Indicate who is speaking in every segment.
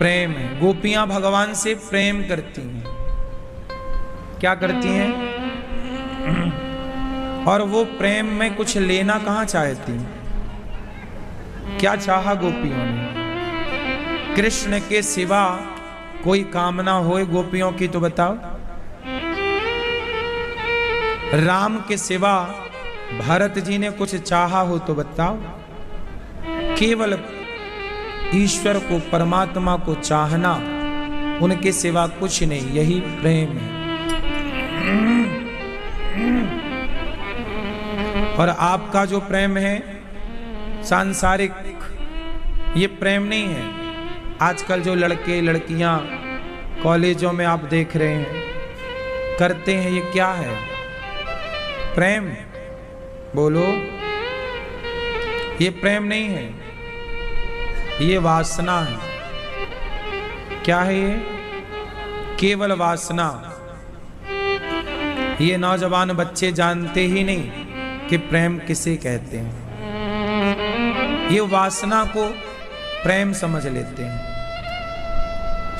Speaker 1: प्रेम है। गोपियां भगवान से प्रेम करती हैं। क्या करती हैं? और वो प्रेम में कुछ लेना कहां चाहती हैं? क्या चाहा गोपियों ने? कृष्ण के सिवा कोई कामना होए गोपियों की तो बताओ। राम के सिवा भरत जी ने कुछ चाहा हो तो बताओ। केवल ईश्वर को, परमात्मा को चाहना, उनके सिवा कुछ नहीं, यही प्रेम है। और आपका जो प्रेम है सांसारिक, ये प्रेम नहीं है। आजकल जो लड़के लड़कियां कॉलेजों में आप देख रहे हैं करते हैं, ये क्या है? प्रेम? बोलो। ये प्रेम नहीं है, ये वासना है। क्या है ये? केवल वासना। ये नौजवान बच्चे जानते ही नहीं कि प्रेम किसे कहते हैं। ये वासना को प्रेम समझ लेते हैं,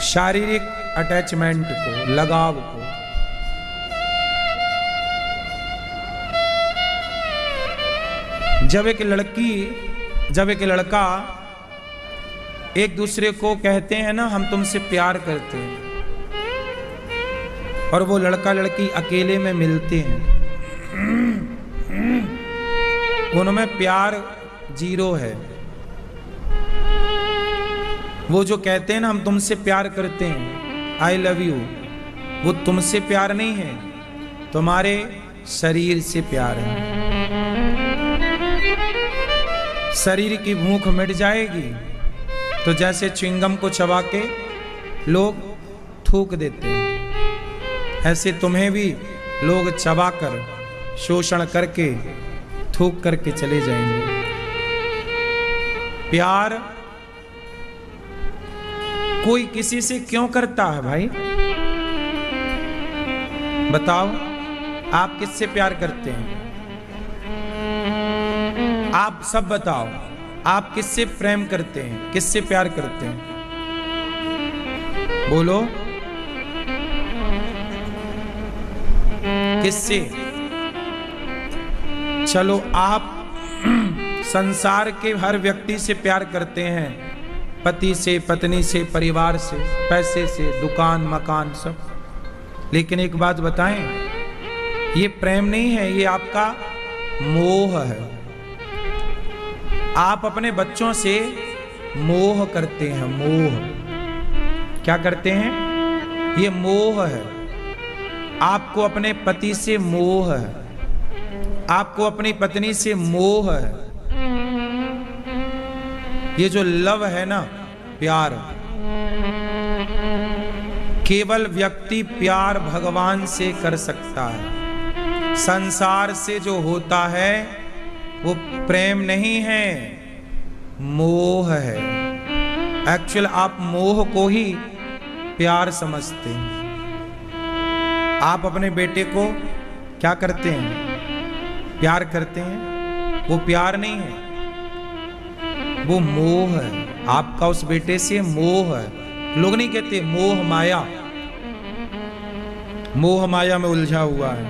Speaker 1: शारीरिक अटैचमेंट को, लगाव को। जब एक लड़का एक दूसरे को कहते हैं ना, हम तुमसे प्यार करते हैं, और वो लड़का लड़की अकेले में मिलते हैं, उनमें प्यार जीरो है। वो जो कहते हैं ना, हम तुमसे प्यार करते हैं, आई लव यू, वो तुमसे प्यार नहीं है, तुम्हारे शरीर से प्यार है। शरीर की भूख मिट जाएगी तो जैसे च्युइंगम को चबा के लोग थूक देते हैं, ऐसे तुम्हें भी लोग चबाकर, शोषण करके, थूक करके चले जाएंगे। प्यार कोई किसी से क्यों करता है भाई? बताओ, आप किससे प्यार करते हैं? आप सब बताओ, आप किससे प्रेम करते हैं, किससे प्यार करते हैं? बोलो, किससे? चलो, आप संसार के हर व्यक्ति से प्यार करते हैं, पति से, पत्नी से, परिवार से, पैसे से, दुकान मकान सब। लेकिन एक बात बताएं, ये प्रेम नहीं है, ये आपका मोह है। आप अपने बच्चों से मोह करते हैं, मोह। क्या करते हैं? ये मोह है। आपको अपने पति से मोह है, आपको अपनी पत्नी से मोह है। ये जो लव है ना, प्यार, केवल व्यक्ति प्यार भगवान से कर सकता है। संसार से जो होता है वो प्रेम नहीं है, मोह है। एक्चुअल आप मोह को ही प्यार समझते हैं। आप अपने बेटे को क्या करते हैं? प्यार करते हैं। वो प्यार नहीं है, वो मोह है। आपका उस बेटे से मोह है। लोग नहीं कहते मोह माया, मोह माया में उलझा हुआ है।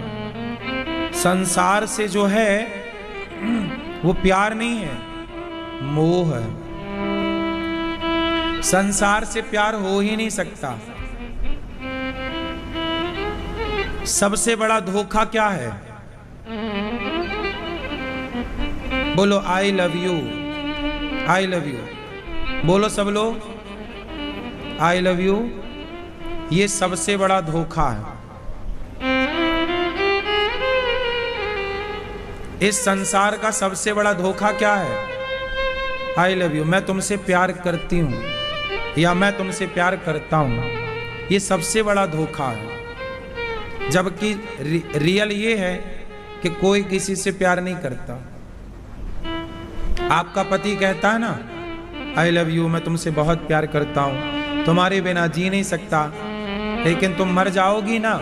Speaker 1: संसार से जो है वो प्यार नहीं है, मोह है। संसार से प्यार हो ही नहीं सकता। सबसे बड़ा धोखा क्या है? बोलो, I love you, I love you. बोलो सब लोग, आई लव यू। ये सबसे बड़ा धोखा है। इस संसार का सबसे बड़ा धोखा क्या है? आई लव यू, मैं तुमसे प्यार करती हूं, या मैं तुमसे प्यार करता हूं। ये सबसे बड़ा धोखा है। जबकि रियल ये है कि कोई किसी से प्यार नहीं करता। आपका पति कहता है ना, आई लव यू, मैं तुमसे बहुत प्यार करता हूं, तुम्हारे बिना जी नहीं सकता, लेकिन तुम मर जाओगी ना,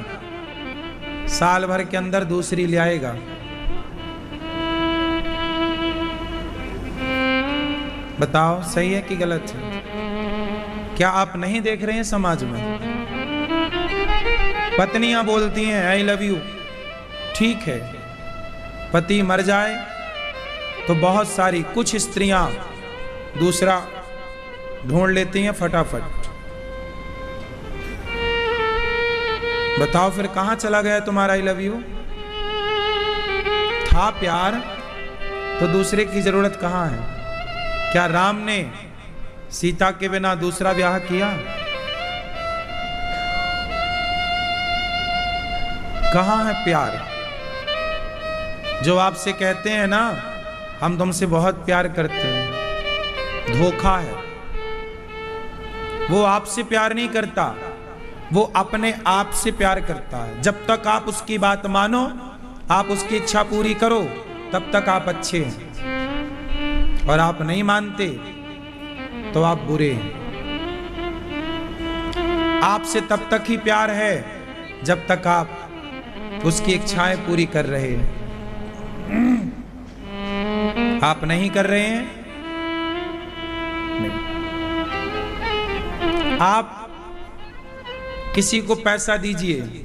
Speaker 1: साल भर के अंदर दूसरी ले आएगा। बताओ, सही है कि गलत है? क्या आप नहीं देख रहे हैं समाज में? पत्नियां बोलती हैं आई लव यू, ठीक है, पति मर जाए तो बहुत सारी कुछ स्त्रियां दूसरा ढूंढ लेती हैं फटाफट। बताओ फिर कहां चला गया तुम्हारा आई लव यू? था प्यार तो दूसरे की जरूरत कहां है? क्या राम ने सीता के बिना दूसरा ब्याह किया? कहां है प्यार? जो आपसे कहते हैं ना हम तुमसे बहुत प्यार करते हैं, धोखा है। वो आपसे प्यार नहीं करता, वो अपने आप से प्यार करता है। जब तक आप उसकी बात मानो, आप उसकी इच्छा पूरी करो, तब तक आप अच्छे हैं, और आप नहीं मानते तो आप बुरे हैं। आपसे तब तक ही प्यार है जब तक आप उसकी इच्छाएं पूरी कर रहे हैं। आप नहीं कर रहे हैं, नहीं। आप किसी को पैसा दीजिए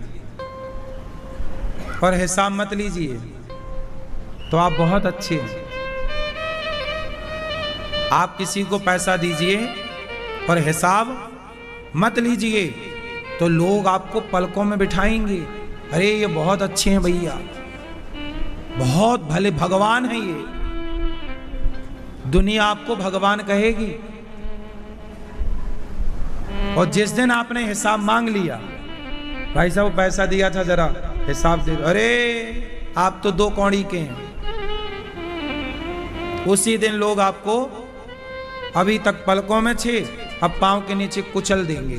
Speaker 1: और हिसाब मत लीजिए तो आप बहुत अच्छे हैं। आप किसी को पैसा दीजिए और हिसाब मत लीजिए तो लोग आपको पलकों में बिठाएंगे, अरे ये बहुत अच्छे हैं भैया, बहुत भले भगवान है ये। दुनिया आपको भगवान कहेगी। और जिस दिन आपने हिसाब मांग लिया, भाई साहब वो पैसा दिया था जरा हिसाब दे दो, अरे आप तो 2 कौड़ी के हैं, उसी दिन लोग आपको अभी तक पलकों में थे, अब पांव के नीचे कुचल देंगे।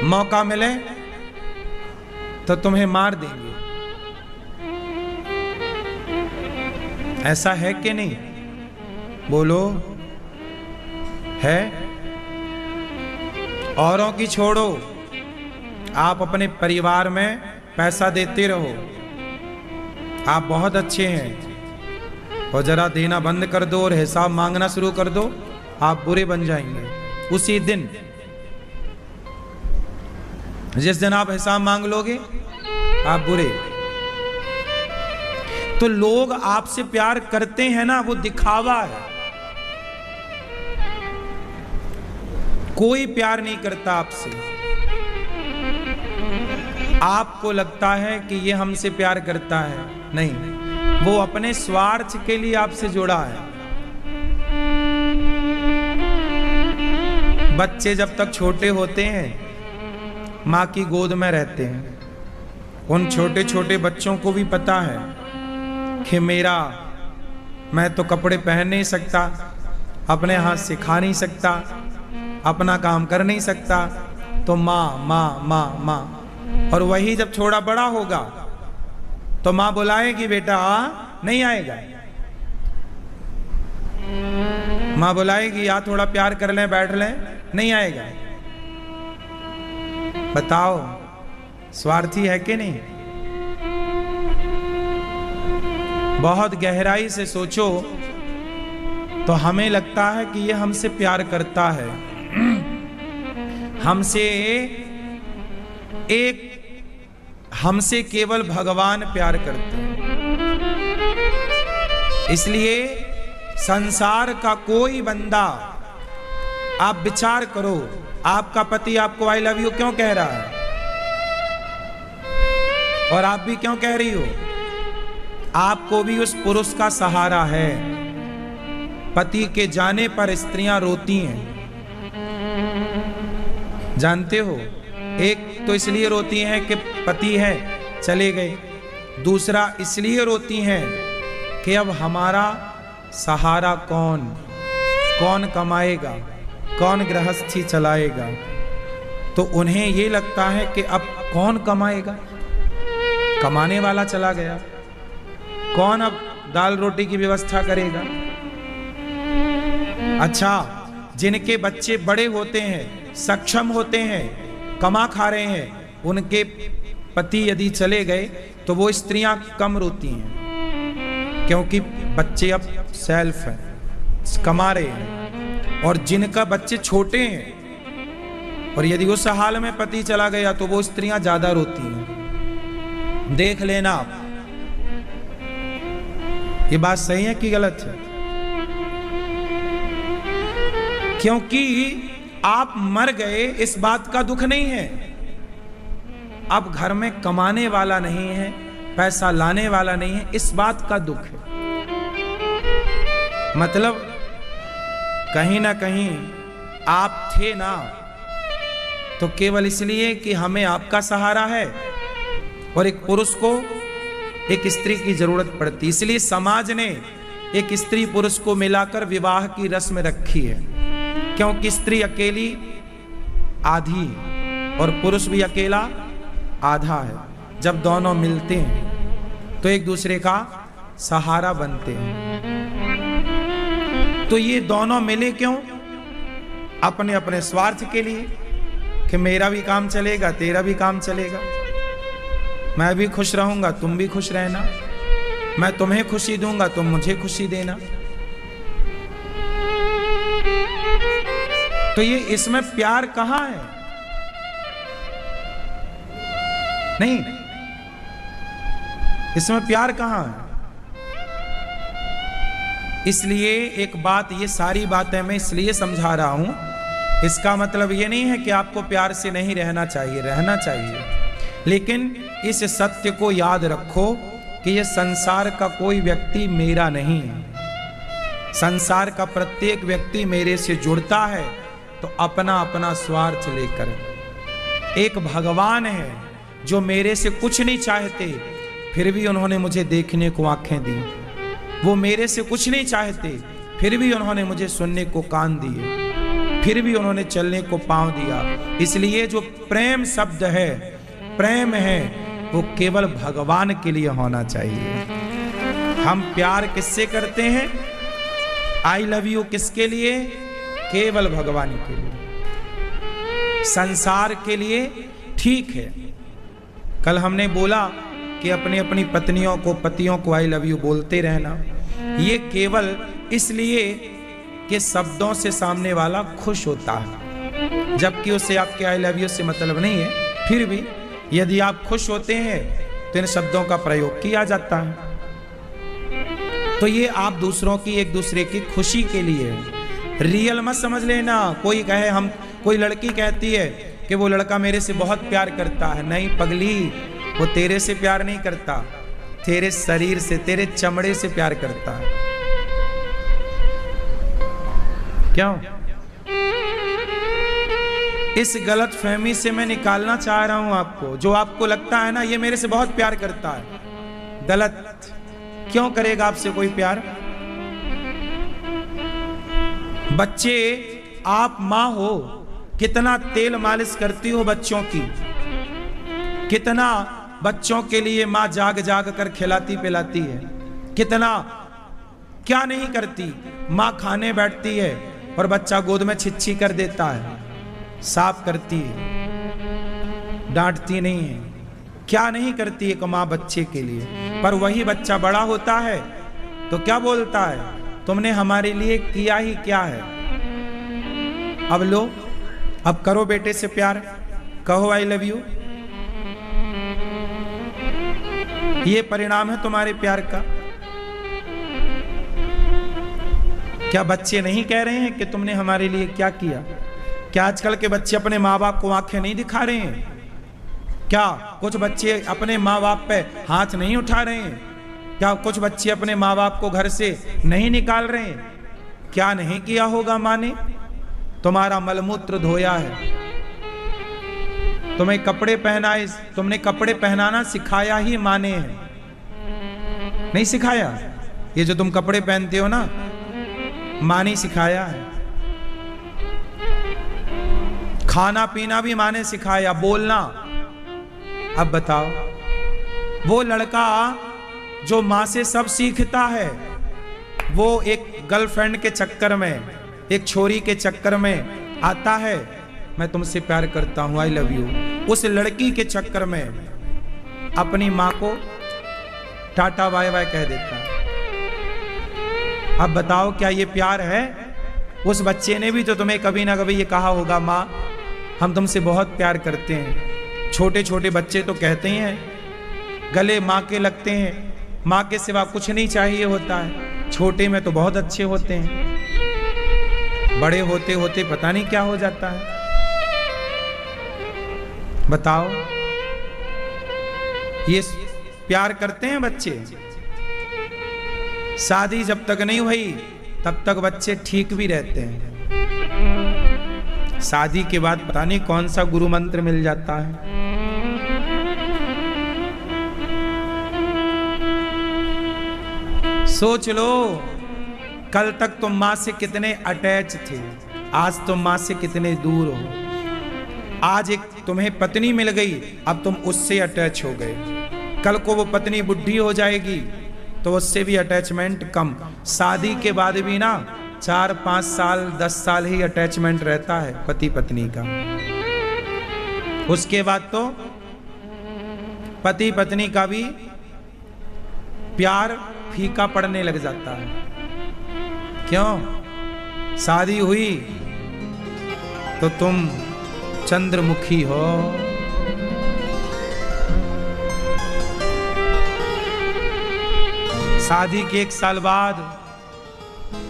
Speaker 1: मौका मिले तो तुम्हें मार देंगे। ऐसा है कि नहीं? बोलो, है? औरों की छोड़ो, आप अपने परिवार में पैसा देते रहो, आप बहुत अच्छे हैं। और जरा देना बंद कर दो और हिसाब मांगना शुरू कर दो, आप बुरे बन जाएंगे। उसी दिन, जिस दिन आप हिसाब मांग लोगे, आप बुरे। तो लोग आपसे प्यार करते हैं ना, वो दिखावा है। कोई प्यार नहीं करता आपसे। आपको लगता है कि ये हमसे प्यार करता है, नहीं, वो अपने स्वार्थ के लिए आपसे जुड़ा है। बच्चे जब तक छोटे होते हैं, माँ की गोद में रहते हैं, उन छोटे छोटे बच्चों को भी पता है कि मैं तो कपड़े पहन नहीं सकता, अपने हाथ से खा नहीं सकता, अपना काम कर नहीं सकता, तो माँ माँ माँ माँ। और वही जब थोड़ा बड़ा होगा तो माँ बुलाएगी, बेटा आ, नहीं आएगा। माँ बुलाएगी, या थोड़ा प्यार कर लें, बैठ लें, नहीं आएगा। बताओ, स्वार्थी है कि नहीं? बहुत गहराई से सोचो तो हमें लगता है कि ये हमसे प्यार करता है। हमसे केवल भगवान प्यार करते हैं। इसलिए संसार का कोई बंदा, आप विचार करो, आपका पति आपको आई लव यू क्यों कह रहा है? और आप भी क्यों कह रही हो? आपको भी उस पुरुष का सहारा है। पति के जाने पर स्त्रियां रोती हैं, जानते हो? एक तो इसलिए रोती हैं कि पति है चले गए, दूसरा इसलिए रोती हैं कि अब हमारा सहारा कौन कमाएगा, कौन गृहस्थी चलाएगा। तो उन्हें ये लगता है कि अब कौन कमाएगा, कमाने वाला चला गया, कौन अब दाल रोटी की व्यवस्था करेगा। अच्छा, जिनके बच्चे बड़े होते हैं, सक्षम होते हैं, कमा खा रहे हैं, उनके पति यदि चले गए तो वो स्त्रियां कम रोती हैं, क्योंकि बच्चे अब सेल्फ हैं, कमा रहे हैं। और जिनका बच्चे छोटे हैं, और यदि उस हाल में पति चला गया तो वो स्त्रियां ज्यादा रोती हैं। देख लेना आप, ये बात सही है कि गलत है? क्योंकि आप मर गए इस बात का दुख नहीं है, अब घर में कमाने वाला नहीं है, पैसा लाने वाला नहीं है, इस बात का दुख है। मतलब कहीं ना कहीं आप थे ना तो केवल इसलिए कि हमें आपका सहारा है, और एक पुरुष को एक स्त्री की जरूरत पड़ती, इसलिए समाज ने एक स्त्री पुरुष को मिलाकर विवाह की रस्म रखी है। क्योंकि स्त्री अकेली आधी और पुरुष भी अकेला आधा है। जब दोनों मिलते हैं तो एक दूसरे का सहारा बनते हैं। तो ये दोनों मिले क्यों? अपने अपने स्वार्थ के लिए, कि मेरा भी काम चलेगा, तेरा भी काम चलेगा, मैं भी खुश रहूंगा, तुम भी खुश रहना, मैं तुम्हें खुशी दूंगा, तुम मुझे खुशी देना। तो ये इसमें प्यार कहां है? नहीं, इसमें प्यार कहां है? इसलिए एक बात, ये सारी बातें मैं इसलिए समझा रहा हूं, इसका मतलब ये नहीं है कि आपको प्यार से नहीं रहना चाहिए, रहना चाहिए, लेकिन इस सत्य को याद रखो कि ये संसार का कोई व्यक्ति मेरा नहीं है। संसार का प्रत्येक व्यक्ति मेरे से जुड़ता है तो अपना अपना स्वार्थ लेकर। एक भगवान है जो मेरे से कुछ नहीं चाहते, फिर भी उन्होंने मुझे देखने को आंखें दी। वो मेरे से कुछ नहीं चाहते, फिर भी उन्होंने मुझे सुनने को कान दिए, फिर भी उन्होंने चलने को पांव दिया। इसलिए जो प्रेम शब्द है, प्रेम है, वो केवल भगवान के लिए होना चाहिए। हम प्यार किससे करते हैं? आई लव यू किसके लिए? केवल भगवान के लिए। संसार के लिए ठीक है। कल हमने बोला कि अपनी अपनी पत्नियों को, पतियों को आई लव यू बोलते रहना, ये केवल इसलिए कि शब्दों से सामने वाला खुश होता है, जबकि उसे आपके आई लव यू से मतलब नहीं है। फिर भी यदि आप खुश होते हैं तो इन शब्दों का प्रयोग किया जाता है। तो ये आप दूसरों की, एक दूसरे की खुशी के लिए, रियल मत समझ लेना। कोई कहे, हम कोई लड़की कहती है कि वो लड़का मेरे से बहुत प्यार करता है, नहीं पगली, वो तेरे से प्यार नहीं करता, तेरे शरीर से, तेरे चमड़े से प्यार करता है। क्यों? इस गलत फहमी से मैं निकालना चाह रहा हूं आपको। जो आपको लगता है ना ये मेरे से बहुत प्यार करता है, गलत। क्यों करेगा आपसे कोई प्यार? बच्चे, आप मां हो, कितना तेल मालिश करती हो बच्चों की, कितना बच्चों के लिए मां जाग जाग कर खिलाती पिलाती है, कितना क्या नहीं करती। मां खाने बैठती है और बच्चा गोद में छिछी कर देता है, साफ करती है, डांटती नहीं है, क्या नहीं करती एक मां बच्चे के लिए। पर वही बच्चा बड़ा होता है तो क्या बोलता है? तुमने हमारे लिए किया ही क्या है? अब लो, अब करो बेटे से प्यार, कहो आई लव यू। ये परिणाम है तुम्हारे प्यार का। क्या बच्चे नहीं कह रहे हैं कि तुमने हमारे लिए क्या किया? क्या आजकल के बच्चे अपने माँ बाप को आंखें नहीं दिखा रहे हैं? क्या कुछ बच्चे अपने माँ बाप पे हाथ नहीं उठा रहे हैं? क्या कुछ बच्चे अपने माँ बाप को घर से नहीं निकाल रहे हैं? क्या नहीं किया होगा माँ ने? तुम्हारा मलमूत्र धोया है, तुम्हें कपड़े पहनाए, तुमने कपड़े पहनाना सिखाया ही माँ ने है, नहीं सिखाया? ये जो तुम कपड़े पहनते हो ना, माँ ने सिखाया है। खाना पीना भी माँ ने सिखाया, बोलना। अब बताओ, वो लड़का जो माँ से सब सीखता है, वो एक गर्लफ्रेंड के चक्कर में, एक छोरी के चक्कर में आता है, मैं तुमसे प्यार करता हूं, आई लव यू, उस लड़की के चक्कर में अपनी माँ को टाटा बाय बाय कह देता है। अब बताओ, क्या ये प्यार है? उस बच्चे ने भी तो तुम्हें कभी ना कभी ये कहा होगा, माँ हम तुमसे बहुत प्यार करते हैं। छोटे छोटे बच्चे तो कहते ही हैं, गले माँ के लगते हैं, माँ के सिवा कुछ नहीं चाहिए होता है। छोटे में तो बहुत अच्छे होते हैं, बड़े होते होते पता नहीं क्या हो जाता है। बताओ, ये प्यार करते हैं बच्चे? शादी जब तक नहीं हुई तब तक बच्चे ठीक भी रहते हैं। शादी के बाद पता नहीं कौन सा गुरु मंत्र मिल जाता है। सोच लो, कल तक तुम मां से कितने अटैच थे, आज तुम मां से कितने दूर हो। आज एक तुम्हें पत्नी मिल गई, अब तुम उससे अटैच हो गए। कल को वो पत्नी बुढ़ी हो जाएगी तो उससे भी अटैचमेंट कम। शादी के बाद भी ना 4-5 साल 10 साल ही अटैचमेंट रहता है पति पत्नी का। उसके बाद तो पति पत्नी का भी प्यार फीका पड़ने लग जाता है। क्यों? शादी हुई तो तुम चंद्रमुखी हो, शादी के 1 साल बाद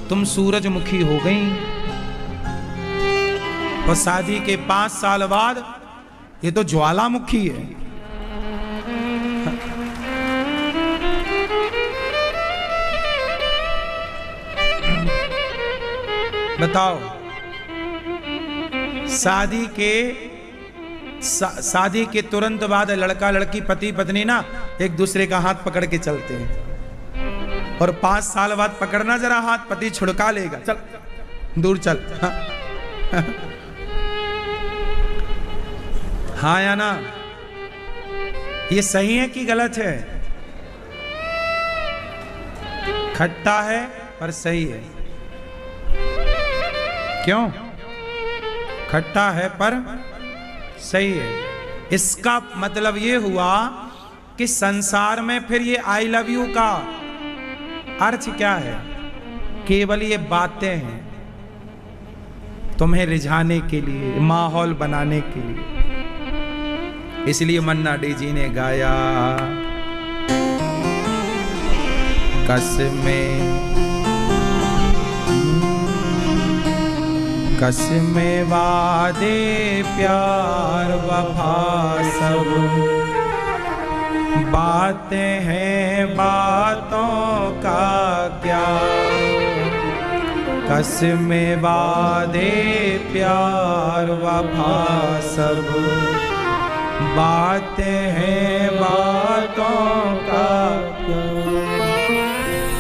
Speaker 1: तुम सूरजमुखी हो गई, और शादी के 5 साल बाद ये तो ज्वालामुखी है। बताओ, शादी के तुरंत बाद लड़का लड़की पति पत्नी ना एक दूसरे का हाथ पकड़ के चलते हैं, और 5 साल बाद पकड़ना जरा हाथ, पति छुड़का लेगा, चल दूर चल। हाँ या ना? ये सही है कि गलत है? खट्टा है पर सही है। क्यों? खट्टा है पर सही है। इसका मतलब ये हुआ कि संसार में फिर ये आई लव यू का अर्थ क्या है? केवल ये बातें हैं, तुम्हें रिझाने के लिए, माहौल बनाने के लिए। इसलिए मन्ना डे जी ने गाया, कसमें वादे प्यार वफा सब बातें हैं, बातों का क्या। कसमें वादे प्यार वफा सब बातें हैं, बातों का क्या।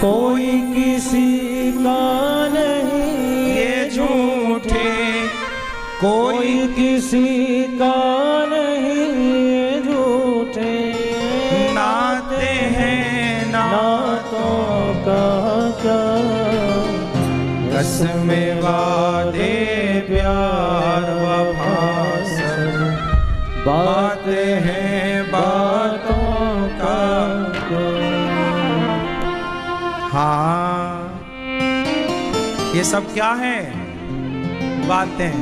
Speaker 2: कोई किसी का नहीं
Speaker 1: ये झूठे,
Speaker 2: कोई किसी का नहीं ये झूठे।
Speaker 1: नाते हैं
Speaker 2: नातों का क्या।
Speaker 1: कसमें वादे प्यार वफा सब बातें हैं, बातों का क्या। हाँ, ये सब क्या है? बातें,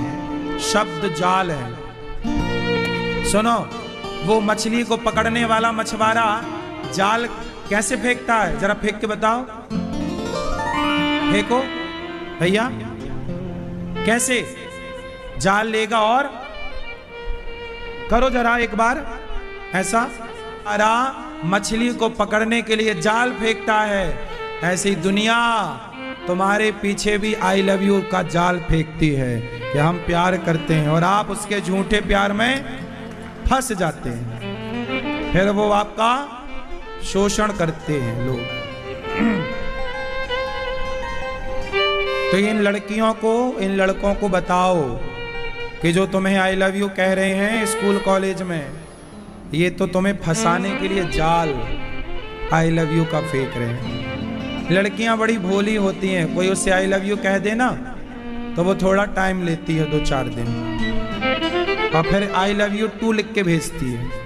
Speaker 1: शब्द जाल है। सुनो, वो मछली को पकड़ने वाला मछुआरा जाल कैसे फेंकता है? जरा फेंक के बताओ, फेंको भैया। कैसे? जाल लेगा और करो जरा एक बार ऐसा। अरा मछली को पकड़ने के लिए जाल फेंकता है, ऐसी दुनिया तुम्हारे पीछे भी आई लव यू का जाल फेंकती है कि हम प्यार करते हैं, और आप उसके झूठे प्यार में फंस जाते हैं। फिर वो आपका शोषण करते हैं लोग। तो इन लड़कियों को, इन लड़कों को बताओ कि जो तुम्हें आई लव यू कह रहे हैं स्कूल कॉलेज में, ये तो तुम्हें फंसाने के लिए जाल आई लव यू का फेंक रहे हैं। लड़कियां बड़ी भोली होती हैं, कोई उससे आई लव यू कह देना तो वो थोड़ा टाइम लेती है, 2-4 दिन, और फिर आई लव यू 2 लिख के भेजती है।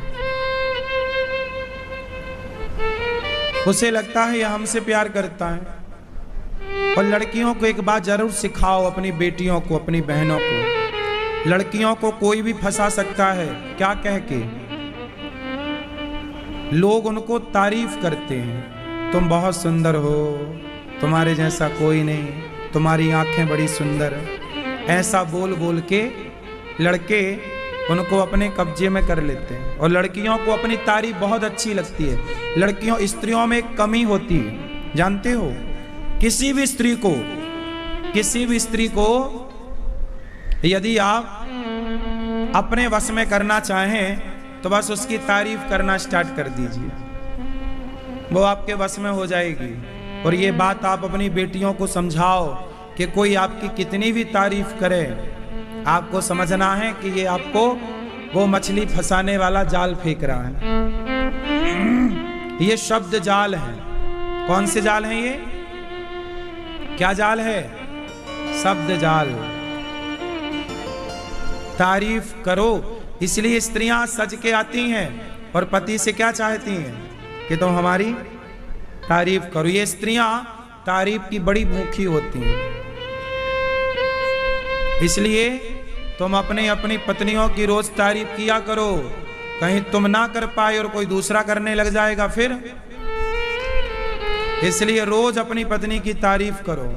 Speaker 1: उसे लगता है ये हमसे प्यार करता है, और लड़कियों को एक बात जरूर सिखाओ, अपनी बेटियों को, अपनी बहनों को। लड़कियों को कोई भी फंसा सकता है, क्या कह के? लोग उनको तारीफ करते हैं, तुम बहुत सुंदर हो, तुम्हारे जैसा कोई नहीं, तुम्हारी आंखें बड़ी सुंदर। ऐसा बोल बोल के लड़के उनको अपने कब्जे में कर लेते हैं। और लड़कियों को अपनी तारीफ बहुत अच्छी लगती है। लड़कियों, स्त्रियों में एक कमी होती है, जानते हो? किसी भी स्त्री को यदि आप अपने वश में करना चाहें तो बस उसकी तारीफ करना स्टार्ट कर दीजिए, वो आपके वश में हो जाएगी। और ये बात आप अपनी बेटियों को समझाओ कि कोई आपकी कितनी भी तारीफ करे, आपको समझना है कि ये आपको वो मछली फंसाने वाला जाल फेंक रहा है। ये शब्द जाल है। कौन से जाल हैं ये? क्या जाल है? शब्द जाल। तारीफ करो, इसलिए स्त्रियां सज के आती हैं और पति से क्या चाहती हैं कि तुम हमारी तारीफ करो। ये स्त्रियां तारीफ की बड़ी भूखी होती हैं। इसलिए तुम अपनी पत्नियों की रोज तारीफ किया करो, कहीं तुम ना कर पाए और कोई दूसरा करने लग जाएगा फिर। इसलिए रोज अपनी पत्नी की तारीफ करो।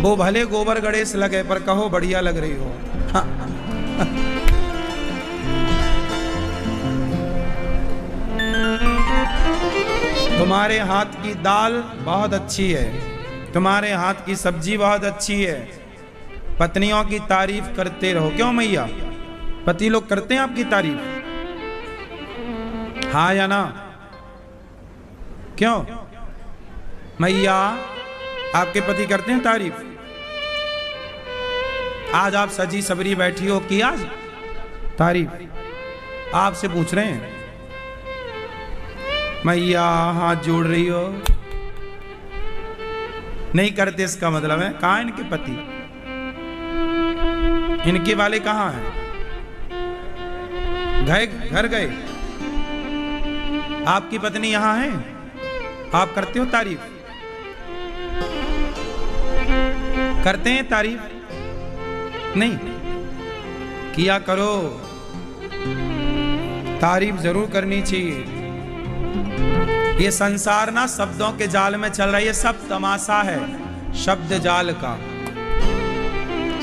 Speaker 1: वो भले गोबर गणेश लगे पर कहो बढ़िया लग रही हो। तुम्हारे हाथ की दाल बहुत अच्छी है, तुम्हारे हाथ की सब्जी बहुत अच्छी है। पत्नियों की तारीफ करते रहो। क्यों मैया, पति लोग करते हैं आपकी तारीफ? हाँ या ना? क्यों मैया, आपके पति करते हैं तारीफ? आज आप सजी सबरी बैठी हो की आज तारीफ आपसे पूछ रहे हैं। मैया हाथ जोड़ रही हो, नहीं करते इसका मतलब है कहाँ इनके पति, इनके वाले कहाँ हैं? घर गए। आपकी पत्नी यहां है, आप करते हो तारीफ? करते हैं तारीफ? नहीं किया करो, तारीफ जरूर करनी चाहिए। ये संसार ना शब्दों के जाल में चल रहा है, ये सब तमाशा है शब्द जाल का।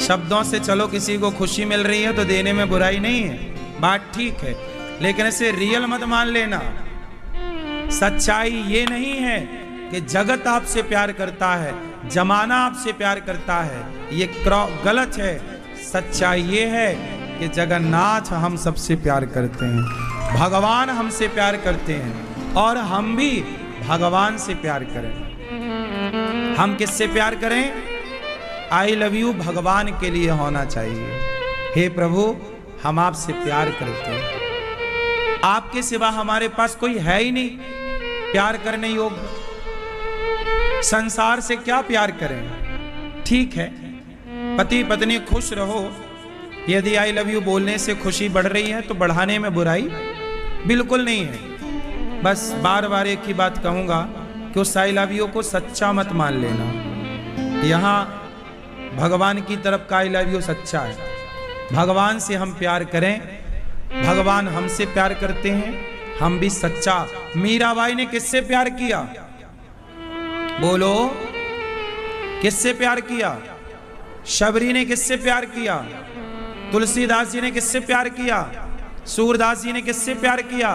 Speaker 1: शब्दों से चलो किसी को खुशी मिल रही है तो देने में बुराई नहीं है, बात ठीक है, लेकिन इसे रियल मत मान लेना। सच्चाई ये नहीं है कि जगत आपसे प्यार करता है, जमाना आपसे प्यार करता है, ये गलत है। सच्चाई ये है कि जगन्नाथ हम सबसे प्यार करते हैं, भगवान हमसे प्यार करते हैं और हम भी भगवान से प्यार करें। हम किससे प्यार करें? आई लव यू भगवान के लिए होना चाहिए। हे प्रभु, हम आपसे प्यार करते हैं, आपके सिवा हमारे पास कोई है ही नहीं प्यार करने योग्य। संसार से क्या प्यार करें? ठीक है, पति पत्नी खुश रहो। यदि आई लव यू बोलने से खुशी बढ़ रही है तो बढ़ाने में बुराई बिल्कुल नहीं है। बस बार बार एक ही बात कहूंगा कि उस आई लव यू को सच्चा मत मान लेना। यहाँ भगवान की तरफ का आई लव यू सच्चा है। भगवान से हम प्यार करें, भगवान हमसे प्यार करते हैं, हम भी सच्चा। मीराबाई ने किससे प्यार किया? बोलो, किससे प्यार किया? शबरी ने किससे प्यार किया? तुलसीदास जी ने किससे प्यार किया? सूरदास जी ने किससे प्यार किया?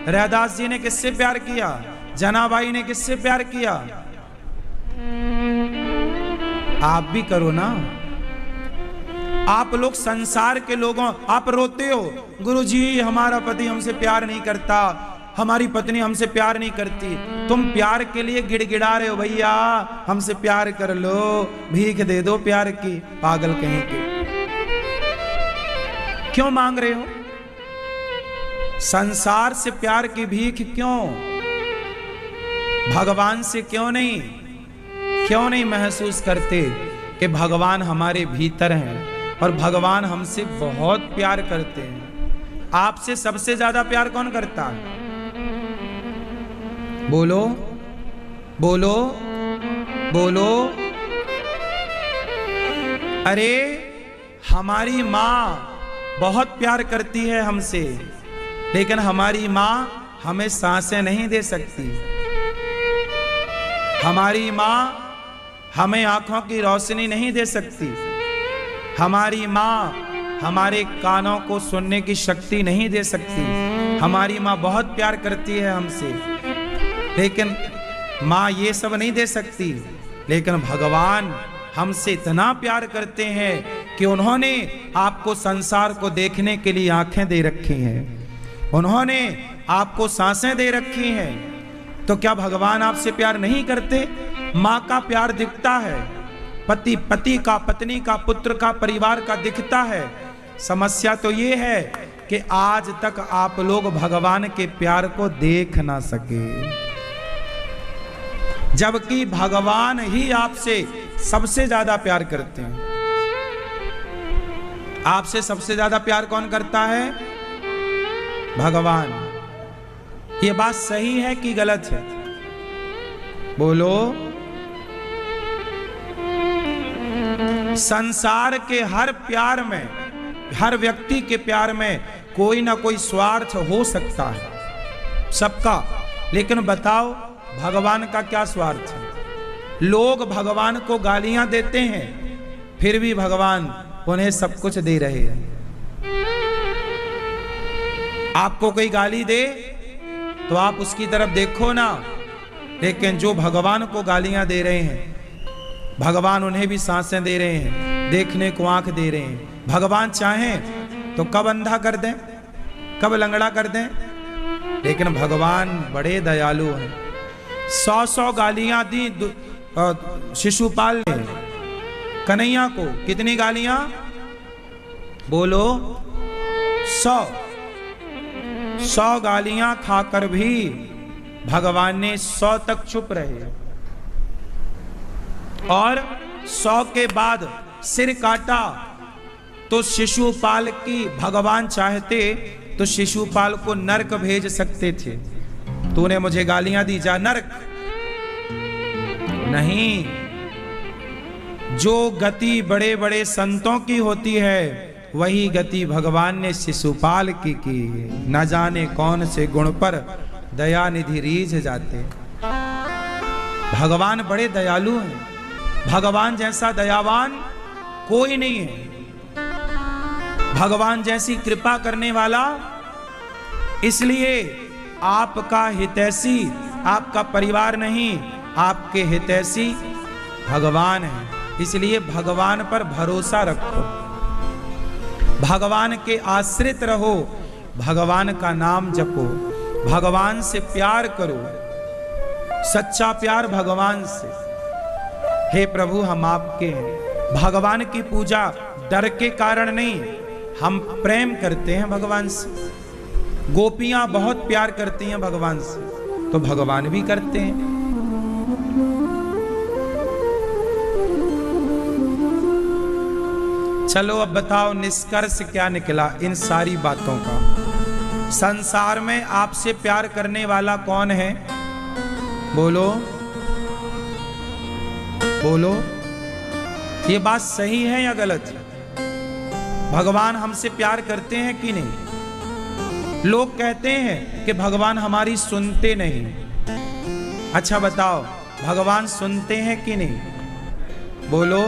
Speaker 1: रैदास जी ने किससे प्यार किया? जनाबाई ने किससे प्यार किया? आप भी करो ना। आप लोग संसार के लोगों, आप रोते हो गुरुजी हमारा पति हमसे प्यार नहीं करता, हमारी पत्नी हमसे प्यार नहीं करती। तुम प्यार के लिए गिड़गिड़ा रहे हो, भैया हमसे प्यार कर लो, भीख दे दो प्यार की, पागल कहीं के। क्यों मांग रहे हो? संसार से प्यार की भीख क्यों? भगवान से क्यों नहीं महसूस करते कि भगवान हमारे भीतर हैं और भगवान हमसे बहुत प्यार करते हैं। आपसे सबसे ज्यादा प्यार कौन करता है? बोलो बोलो बोलो। अरे हमारी माँ बहुत प्यार करती है हमसे, लेकिन हमारी माँ हमें सांसें नहीं दे सकती। हमारी माँ हमें आंखों की रोशनी नहीं दे सकती। हमारी माँ हमारे कानों को सुनने की शक्ति नहीं दे सकती। हमारी माँ बहुत प्यार करती है हमसे, लेकिन माँ ये सब नहीं दे सकती। लेकिन भगवान हमसे इतना प्यार करते हैं कि उन्होंने आपको संसार को देखने के लिए आंखें दे रखी हैं, उन्होंने आपको सांसें दे रखी हैं। तो क्या भगवान आपसे प्यार नहीं करते? माँ का प्यार दिखता है, पति का, पत्नी का, पुत्र का, परिवार का दिखता है। समस्या तो ये है कि आज तक आप लोग भगवान के प्यार को देख ना सके, जबकि भगवान ही आपसे सबसे ज्यादा प्यार करते हैं। आपसे सबसे ज्यादा प्यार कौन करता है? भगवान। ये बात सही है कि गलत है? बोलो। संसार के हर प्यार में, हर व्यक्ति के प्यार में कोई ना कोई स्वार्थ हो सकता है, सबका। लेकिन बताओ भगवान का क्या स्वार्थ है? लोग भगवान को गालियां देते हैं, फिर भी भगवान उन्हें सब कुछ दे रहे हैं। आपको कोई गाली दे तो आप उसकी तरफ देखो ना, लेकिन जो भगवान को गालियां दे रहे हैं, भगवान उन्हें भी सांसें दे रहे हैं, देखने को आंख दे रहे हैं। भगवान चाहें तो कब अंधा कर दें, कब लंगड़ा कर दें, लेकिन भगवान बड़े दयालु हैं। 100 गालियां दी शिशुपाल ने कन्हैया को। कितनी गालियां? बोलो। 100 गालियां खाकर भी भगवान ने 100 तक चुप रहे, और 100 के बाद सिर काटा तो शिशुपाल की भगवान चाहते तो शिशुपाल को नरक भेज सकते थे। तूने मुझे गालियां दी, जा नरक। नहीं, जो गति बड़े बड़े संतों की होती है वही गति भगवान ने शिशुपाल की। न जाने कौन से गुण पर दया निधि रीझ जाते। भगवान बड़े दयालु हैं, भगवान जैसा दयावान कोई नहीं है, भगवान जैसी कृपा करने वाला। इसलिए आपका हितैषी आपका परिवार नहीं, आपके हितैषी भगवान है। इसलिए भगवान पर भरोसा रखो, भगवान के आश्रित रहो, भगवान का नाम जपो, भगवान से प्यार करो, सच्चा प्यार भगवान से। हे प्रभु हम आपके हैं। भगवान की पूजा डर के कारण नहीं, हम प्रेम करते हैं भगवान से। गोपियां बहुत प्यार करती हैं भगवान से, तो भगवान भी करते हैं। चलो अब बताओ निष्कर्ष क्या निकला इन सारी बातों का? संसार में आपसे प्यार करने वाला कौन है? बोलो बोलो। ये बात सही है या गलत है? भगवान हमसे प्यार करते हैं कि नहीं? लोग कहते हैं कि भगवान हमारी सुनते नहीं। अच्छा बताओ भगवान सुनते हैं कि नहीं? बोलो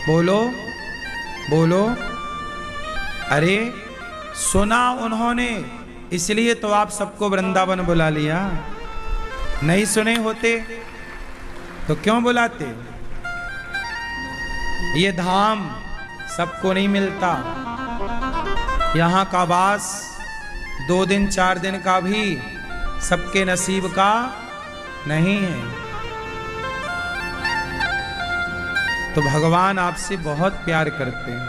Speaker 1: बोलो बोलो। अरे सुना उन्होंने, इसलिए तो आप सबको वृंदावन बुला लिया। नहीं सुने होते तो क्यों बुलाते? ये धाम सबको नहीं मिलता, यहाँ का वास 2 दिन 4 दिन का भी सबके नसीब का नहीं है। तो भगवान आपसे बहुत प्यार करते हैं।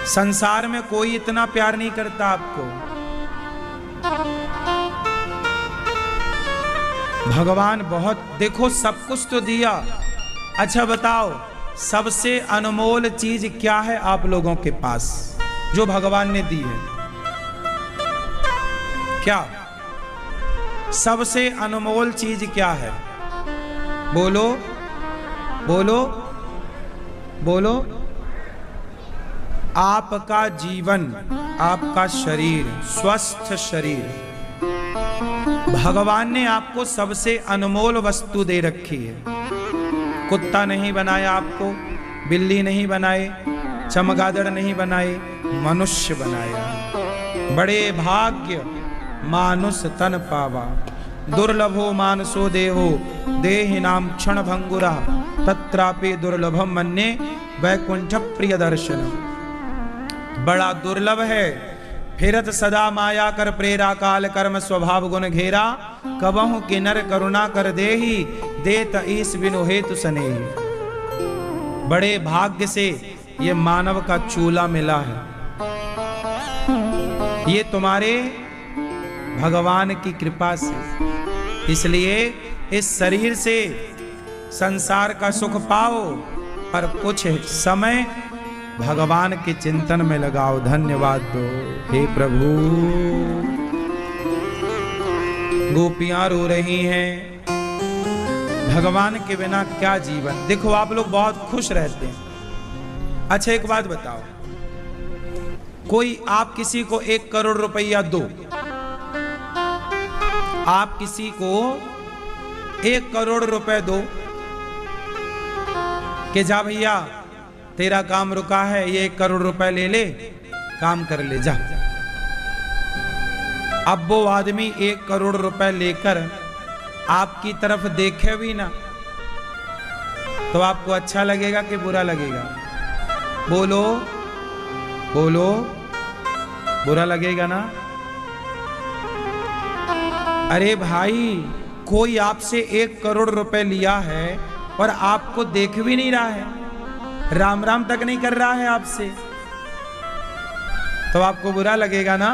Speaker 1: संसार में कोई इतना प्यार नहीं करता आपको। भगवान बहुत, देखो सब कुछ तो दिया। अच्छा बताओ सबसे अनमोल चीज क्या है आप लोगों के पास जो भगवान ने दी है? क्या सबसे अनमोल चीज क्या है? बोलो बोलो बोलो। आपका जीवन, आपका शरीर, स्वस्थ शरीर, भगवान ने आपको सबसे अनमोल वस्तु दे रखी है। कुत्ता नहीं बनाया आपको, बिल्ली नहीं बनाए, चमगादड़ नहीं बनाए, मनुष्य बनाया। बड़े भाग्य मानुष तन पावा, दुर्लभो मानसो देहो, देहि नाम क्षण भंगुरा, तत्रापि दुर्लभम मन्ये वैकुंठ प्रिय दर्शन। बड़ा दुर्लभ है, फिरत सदा माया कर प्रेरा, काल कर्म स्वभाव गुण घेरा, कबहु किन्नर करुणा कर देहि, देत ईस बिनु हेतु सनेहि। बड़े भाग्य से ये मानव का चूल्हा मिला है, ये तुम्हारे भगवान की कृपा से। इसलिए इस शरीर से संसार का सुख पाओ, पर कुछ समय भगवान के चिंतन में लगाओ। धन्यवाद दो हे प्रभु। गोपियां रो रही हैं, भगवान के बिना क्या जीवन। देखो आप लोग बहुत खुश रहते हैं। अच्छा एक बात बताओ, कोई आप किसी को 1 करोड़ रुपया दो, आप किसी को 1 करोड़ रुपए दो कि जा भैया तेरा काम रुका है, ये 1 करोड़ रुपए ले ले, काम कर ले जा। अब वो आदमी 1 करोड़ रुपए लेकर आपकी तरफ देखे भी ना, तो आपको अच्छा लगेगा कि बुरा लगेगा? बोलो बोलो, बुरा लगेगा ना? अरे भाई, कोई आपसे 1 करोड़ रुपए लिया है और आपको देख भी नहीं रहा है, राम राम तक नहीं कर रहा है आपसे, तो आपको बुरा लगेगा ना?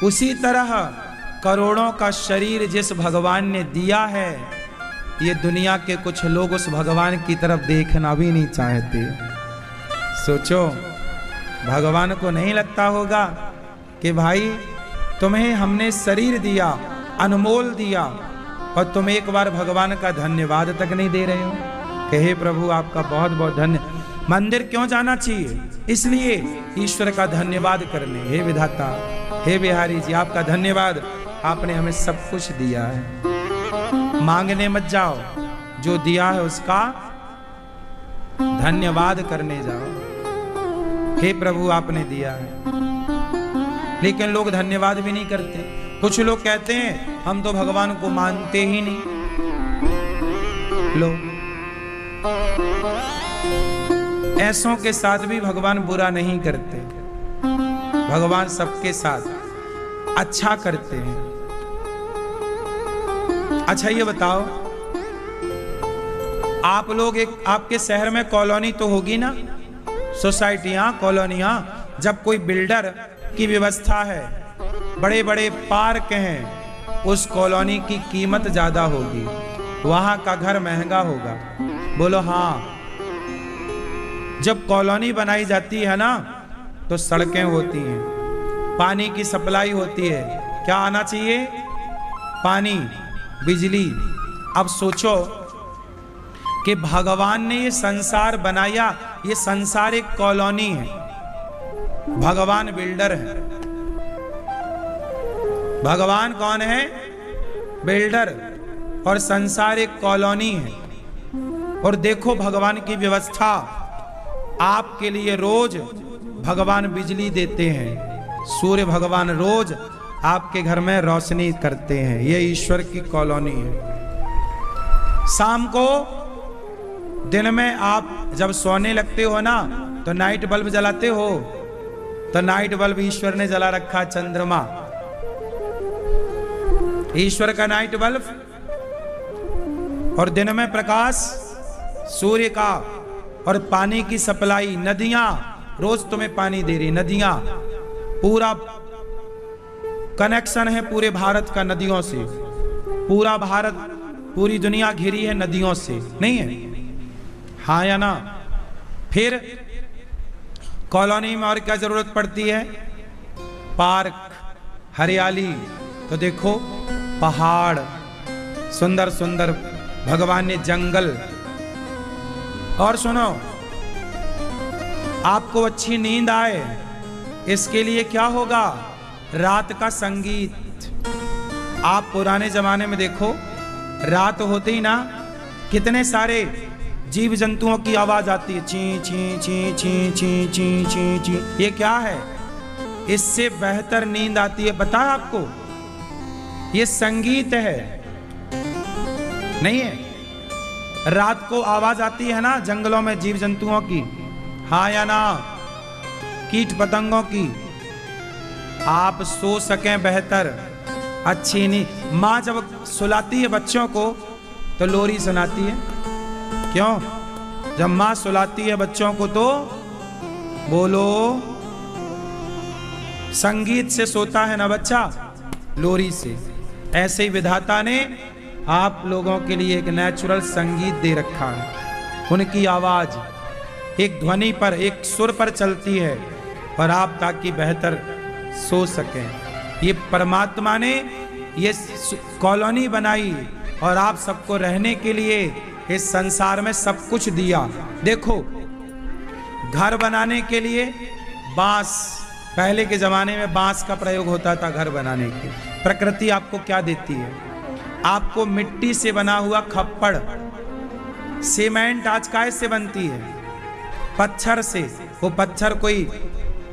Speaker 1: उसी तरह करोड़ों का शरीर जिस भगवान ने दिया है, ये दुनिया के कुछ लोग उस भगवान की तरफ देखना भी नहीं चाहते। सोचो, भगवान को नहीं लगता होगा कि भाई तुम्हें हमने शरीर दिया, अनमोल दिया, और तुम एक बार भगवान का धन्यवाद तक नहीं दे रहे हो कि हे प्रभु आपका बहुत बहुत धन्य। मंदिर क्यों जाना चाहिए? इसलिए ईश्वर का धन्यवाद करने। हे विधाता, हे बिहारी जी, आपका धन्यवाद, आपने हमें सब कुछ दिया है। मांगने मत जाओ, जो दिया है उसका धन्यवाद करने जाओ। हे प्रभु आपने दिया है। लेकिन लोग धन्यवाद भी नहीं करते। कुछ लोग कहते हैं हम तो भगवान को मानते ही नहीं। लो, ऐसों के साथ भी भगवान बुरा नहीं करते, भगवान सबके साथ अच्छा करते हैं। अच्छा ये बताओ, आप लोग आपके शहर में कॉलोनी तो होगी ना, सोसाइटियां, कॉलोनियां। जब कोई बिल्डर की व्यवस्था है, बड़े बड़े पार्क हैं, उस कॉलोनी की कीमत ज्यादा होगी, वहां का घर महंगा होगा। बोलो हाँ। जब कॉलोनी बनाई जाती है ना, तो सड़कें होती हैं, पानी की सप्लाई होती है। क्या आना चाहिए? पानी, बिजली। अब सोचो कि भगवान ने ये संसार बनाया, ये संसार एक कॉलोनी है, भगवान बिल्डर है। भगवान कौन है? बिल्डर। और संसार एक कॉलोनी है। और देखो भगवान की व्यवस्था, आपके लिए रोज भगवान बिजली देते हैं, सूर्य भगवान रोज आपके घर में रोशनी करते हैं। ये ईश्वर की कॉलोनी है। शाम को, दिन में आप जब सोने लगते हो ना, तो नाइट बल्ब जलाते हो, तो नाइट बल्ब ईश्वर ने जला रखा, चंद्रमा, ईश्वर का नाइट बल्ब। और दिन में प्रकाश सूर्य का, और पानी की सप्लाई, नदियां रोज तुम्हें पानी दे रही, नदियां, पूरा कनेक्शन है पूरे भारत का नदियों से। पूरा भारत, पूरी दुनिया घिरी है नदियों से, नहीं है? हाँ या ना? फिर कॉलोनी में और क्या जरूरत पड़ती है? पार्क, हरियाली। तो देखो पहाड़, सुंदर सुंदर भगवान ने जंगल। और सुनो, आपको अच्छी नींद आए इसके लिए क्या होगा? रात का संगीत। आप पुराने जमाने में देखो, रात होते ही ना कितने सारे जीव जंतुओं की आवाज आती है, ची ची ची ची ची ची ची ची। ये क्या है? इससे बेहतर नींद आती है, पता है आपको? ये संगीत है, नहीं है? रात को आवाज आती है ना जंगलों में जीव जंतुओं की, हाँ या ना, कीट पतंगों की। आप सो सकें बेहतर, अच्छी नींद। माँ जब सुलाती है बच्चों को तो लोरी सुनाती है। क्यों? जब माँ सुलाती है बच्चों को तो बोलो, संगीत से सोता है ना बच्चा, लोरी से। ऐसे ही विधाता ने आप लोगों के लिए एक नेचुरल संगीत दे रखा है। उनकी आवाज एक ध्वनि पर, एक सुर पर चलती है, और आप ताकि बेहतर सो सकें। ये परमात्मा ने ये कॉलोनी बनाई और आप सबको रहने के लिए इस संसार में सब कुछ दिया। देखो, घर बनाने के लिए बांस, पहले के जमाने में बांस का प्रयोग होता था घर बनाने के। प्रकृति आपको क्या देती है? आपको मिट्टी से बना हुआ खप्पड़। सीमेंट आज कैसे बनती है? पत्थर से। वो पत्थर कोई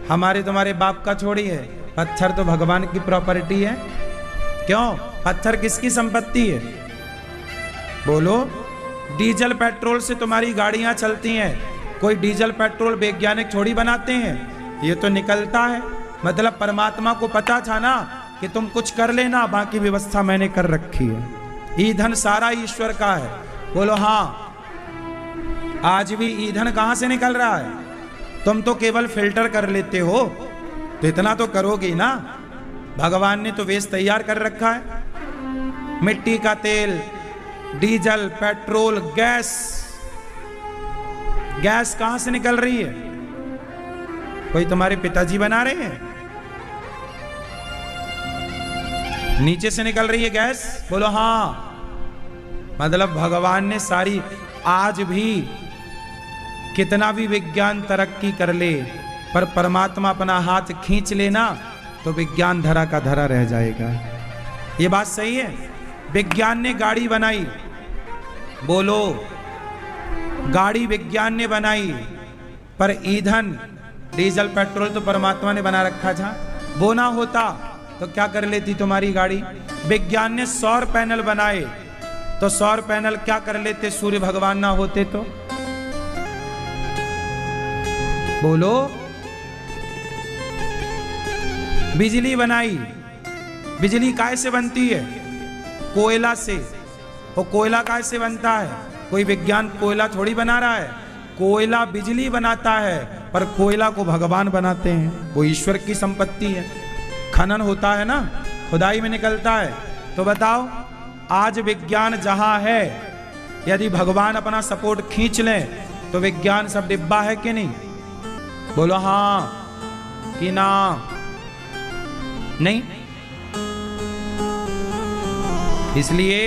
Speaker 1: हमारे तुम्हारे बाप का छोड़ी है, पत्थर तो भगवान की प्रॉपर्टी है। क्यों? पत्थर किसकी संपत्ति है? बोलो। डीजल पेट्रोल से तुम्हारी गाड़ियां चलती हैं, कोई डीजल पेट्रोल वैज्ञानिक थोड़ी बनाते हैं, ये तो निकलता है। मतलब परमात्मा को पता था ना कि तुम कुछ कर लेना, बाकी व्यवस्था मैंने कर रखी है। ईंधन सारा ईश्वर का है। बोलो हाँ। आज भी ईंधन कहां से निकल रहा है? तुम तो केवल फिल्टर कर लेते हो, तो इतना तो करोगे ना। भगवान ने तो वेस्ट तैयार कर रखा है। मिट्टी का तेल, डीजल, पेट्रोल, गैस। गैस कहां से निकल रही है? कोई तुम्हारे पिताजी बना रहे हैं? नीचे से निकल रही है गैस। बोलो हाँ। मतलब भगवान ने सारी, आज भी कितना भी विज्ञान तरक्की कर ले, पर परमात्मा अपना हाथ खींच लेना तो विज्ञान धरा का धरा रह जाएगा। ये बात सही है। विज्ञान ने गाड़ी बनाई, बोलो, गाड़ी विज्ञान ने बनाई, पर ईंधन डीजल पेट्रोल तो परमात्मा ने बना रखा था। वो ना होता तो क्या कर लेती तुम्हारी गाड़ी? विज्ञान ने सौर पैनल बनाए, तो सौर पैनल क्या कर लेते? सूर्य भगवान ना होते तो? बोलो। बिजली बनाई, बिजली कैसे बनती है? कोयला से। वो कोयला कैसे बनता है? कोई विज्ञान कोयला थोड़ी बना रहा है, कोयला बिजली बनाता है, पर कोयला को भगवान बनाते हैं। वो ईश्वर की संपत्ति है। खनन होता है ना, खुदाई में निकलता है। तो बताओ, आज विज्ञान जहां है, यदि भगवान अपना सपोर्ट खींच लें तो विज्ञान सब डिब्बा है कि नहीं? बोलो हाँ कि ना? नहीं। इसलिए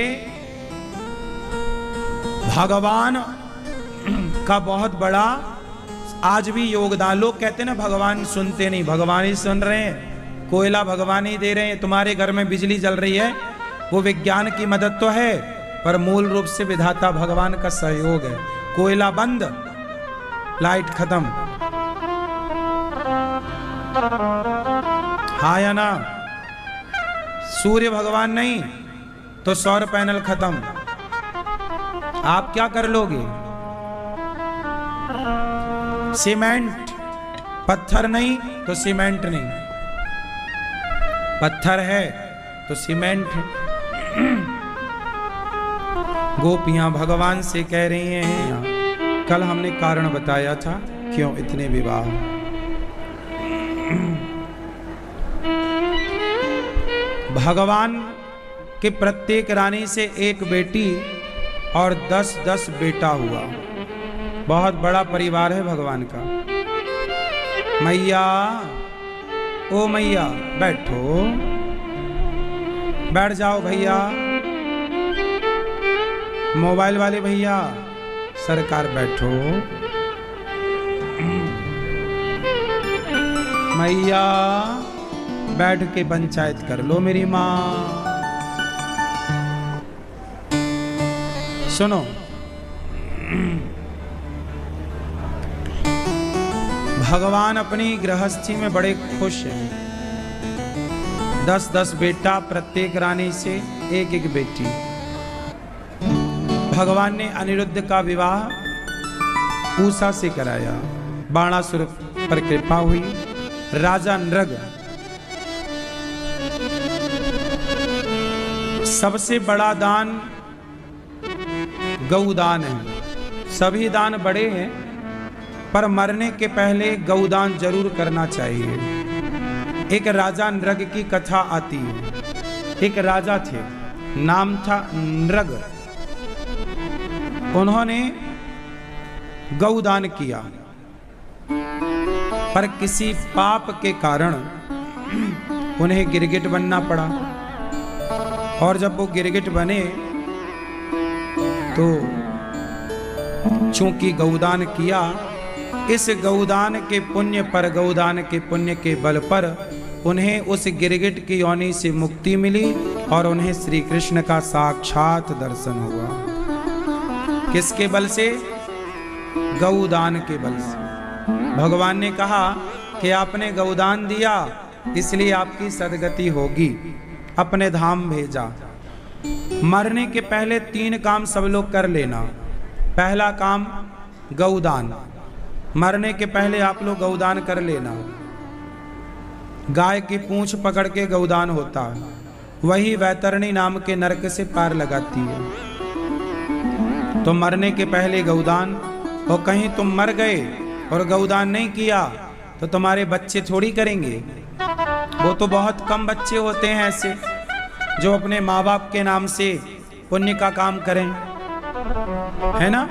Speaker 1: भगवान का बहुत बड़ा आज भी योगदान। लोग कहते हैं ना भगवान सुनते नहीं, भगवान ही सुन रहे हैं। कोयला भगवान ही दे रहे हैं। तुम्हारे घर में बिजली जल रही है, वो विज्ञान की मदद तो है, पर मूल रूप से विधाता भगवान का सहयोग है। कोयला बंद, लाइट खत्म, हाँ या ना? सूर्य भगवान नहीं तो सौर पैनल खत्म। आप क्या कर लोगे? सीमेंट, पत्थर नहीं तो सीमेंट नहीं, पत्थर है तो सीमेंट है। गोपियां भगवान से कह रही हैं, कल हमने कारण बताया था क्यों इतने विवाह। भगवान के प्रत्येक रानी से एक बेटी और 10-10 बेटा हुआ। बहुत बड़ा परिवार है भगवान का। मैया, ओ मैया बैठो, बैठ जाओ भैया। मोबाइल वाले भैया सरकार बैठो, मैया बैठ के पंचायत कर लो मेरी माँ। सुनो, भगवान अपनी गृहस्थी में बड़े खुश हैं। 10-10 बेटा, प्रत्येक रानी से एक बेटी। भगवान ने अनिरुद्ध का विवाह उषा से कराया, बाणासुर पर कृपा हुई। राजा नृग सबसे बड़ा दान गौदान है। सभी दान बड़े हैं, पर मरने के पहले गौदान जरूर करना चाहिए। एक राजा नृग की कथा आती है। एक राजा थे, नाम था नृग। उन्होंने गौदान किया, पर किसी पाप के कारण उन्हें गिरगिट बनना पड़ा। और जब वो गिरगिट बने तो चूंकि गौदान किया, इस गौदान के पुण्य पर, गौदान के पुण्य के बल पर उन्हें उस गिरगिट की योनि से मुक्ति मिली और उन्हें श्री कृष्ण का साक्षात दर्शन हुआ। किसके बल से? गौदान के बल से। भगवान ने कहा कि आपने गौदान दिया इसलिए आपकी सदगति होगी, अपने धाम भेजा। मरने के पहले 3 काम सब लोग कर लेना। पहला काम गौदान, मरने के पहले आप लोग गौदान कर लेना। गाय की पूंछ पकड़ के गौदान होता है, वही वैतरणी नाम के नरक से पार लगाती है। तो मरने के पहले गौदान, और कहीं तुम मर गए और गौदान नहीं किया तो तुम्हारे बच्चे थोड़ी करेंगे। वो तो बहुत कम बच्चे होते हैं ऐसे जो अपने माँ बाप के नाम से पुण्य का काम करें, है ना।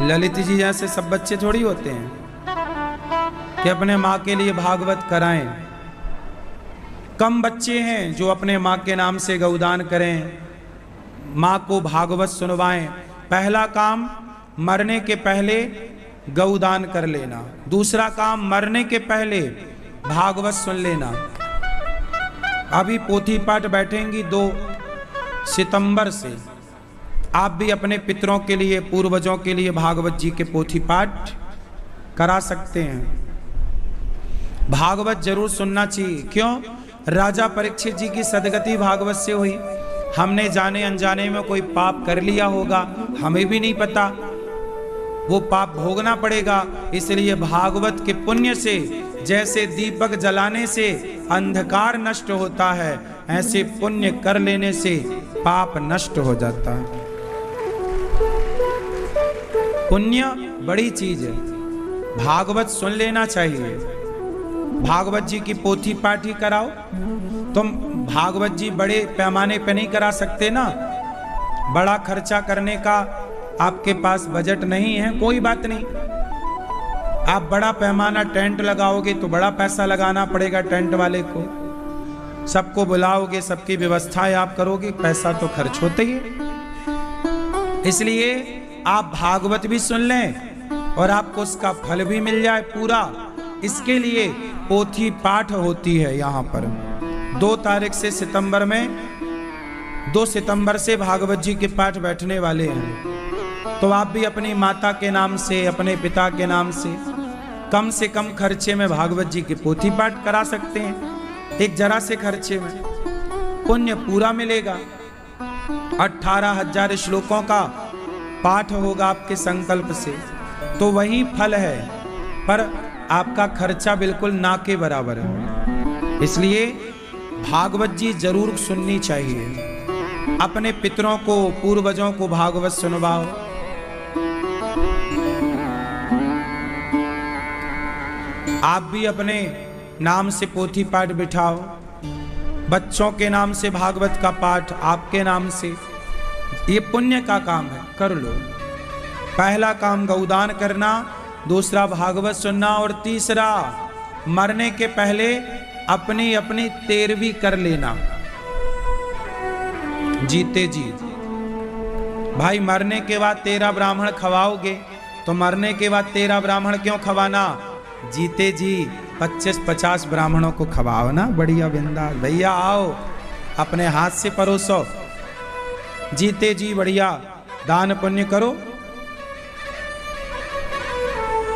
Speaker 1: ललित जी जैसे सब बच्चे थोड़ी होते हैं कि अपने माँ के लिए भागवत कराएं। कम बच्चे हैं जो अपने माँ के नाम से गौदान करें, माँ को भागवत सुनवाएं। पहला काम मरने के पहले गौदान कर लेना। दूसरा काम मरने के पहले भागवत सुन लेना। अभी पोथी पाठ बैठेंगी 2 सितंबर से। आप भी अपने पितरों के लिए, पूर्वजों के लिए भागवत जी के पोथी पाठ करा सकते हैं। भागवत जरूर सुनना चाहिए। क्यों? राजा परीक्षित जी की सदगति भागवत से हुई। हमने जाने अनजाने में कोई पाप कर लिया होगा, हमें भी नहीं पता, वो पाप भोगना पड़ेगा। इसलिए भागवत के पुण्य से, जैसे दीपक जलाने से अंधकार नष्ट होता है, ऐसे पुण्य कर लेने से पाप नष्ट हो जाता है। पुण्य बड़ी चीज है, भागवत सुन लेना चाहिए। भागवत जी की पोथी पाठ ही कराओ। तुम भागवत जी बड़े पैमाने पे नहीं करा सकते ना, बड़ा खर्चा करने का आपके पास बजट नहीं है, कोई बात नहीं। आप बड़ा पैमाना टेंट लगाओगे तो बड़ा पैसा लगाना पड़ेगा टेंट वाले को। सबको बुलाओगे, सबकी व्यवस्थाएं आप करोगे, पैसा तो खर्च होता ही है। इसलिए आप भागवत भी सुन लें और आपको उसका फल भी मिल जाए पूरा। इसके लिए पोथी पाठ होती है यहाँ पर 2 तारीख से सितंबर में। 2 सितंबर से भागवत जी के पाठ बैठने वाले हैं। तो आप भी अपनी माता के नाम से, अपने पिता के नाम से कम खर्चे में भागवत जी के पोथी पाठ करा सकते हैं। एक जरा से खर्चे में पुण्य पूरा मिलेगा। 18,000 श्लोकों का पाठ होगा आपके संकल्प से, तो वही फल है, पर आपका खर्चा बिल्कुल ना के बराबर है। इसलिए भागवत जी जरूर सुननी चाहिए। अपने पितरों को, पूर्वजों को भागवत सुनवाओ। आप भी अपने नाम से पोथी पाठ बिठाओ। बच्चों के नाम से भागवत का पाठ, आपके नाम से, ये पुण्य का काम है, कर लो। पहला काम गौदान करना, दूसरा भागवत सुनना, और तीसरा मरने के पहले अपनी अपनी 13वीं कर लेना जीते जी। भाई मरने के बाद 13 ब्राह्मण खवाओगे तो मरने के बाद 13 ब्राह्मण क्यों खवाना? जीते जी 25-50 ब्राह्मणों को खवाओ ना, बढ़िया बिंदास। भैया आओ अपने हाथ से परोसो, जीते जी बढ़िया दान पुण्य करो।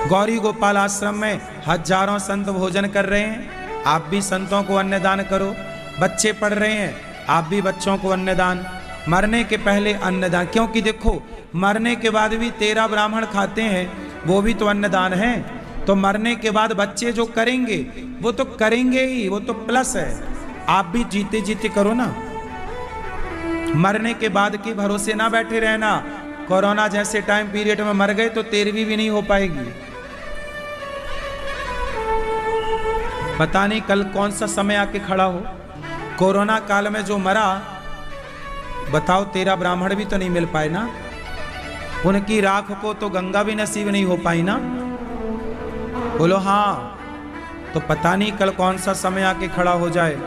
Speaker 1: गौरी गोपाल आश्रम में हजारों संत भोजन कर रहे हैं, आप भी संतों को अन्नदान करो। बच्चे पढ़ रहे हैं, आप भी बच्चों को अन्नदान। मरने के पहले अन्नदान, क्योंकि देखो मरने के बाद भी 13 ब्राह्मण खाते हैं, वो भी तो अन्नदान है। तो मरने के बाद बच्चे जो करेंगे वो तो करेंगे ही, वो तो प्लस है। आप भी जीते जीते करो ना, मरने के बाद के भरोसे ना बैठे रहना। कोरोना जैसे टाइम पीरियड में मर गए तो 13वीं भी नहीं हो पाएगी। पता नहीं कल कौन सा समय आके खड़ा हो। कोरोना काल में जो मरा, बताओ 13 ब्राह्मण भी तो नहीं मिल पाए ना, उनकी राख को तो गंगा भी नसीब नहीं हो पाई ना। बोलो हाँ, तो पता नहीं कल कौन सा समय आके खड़ा हो जाए।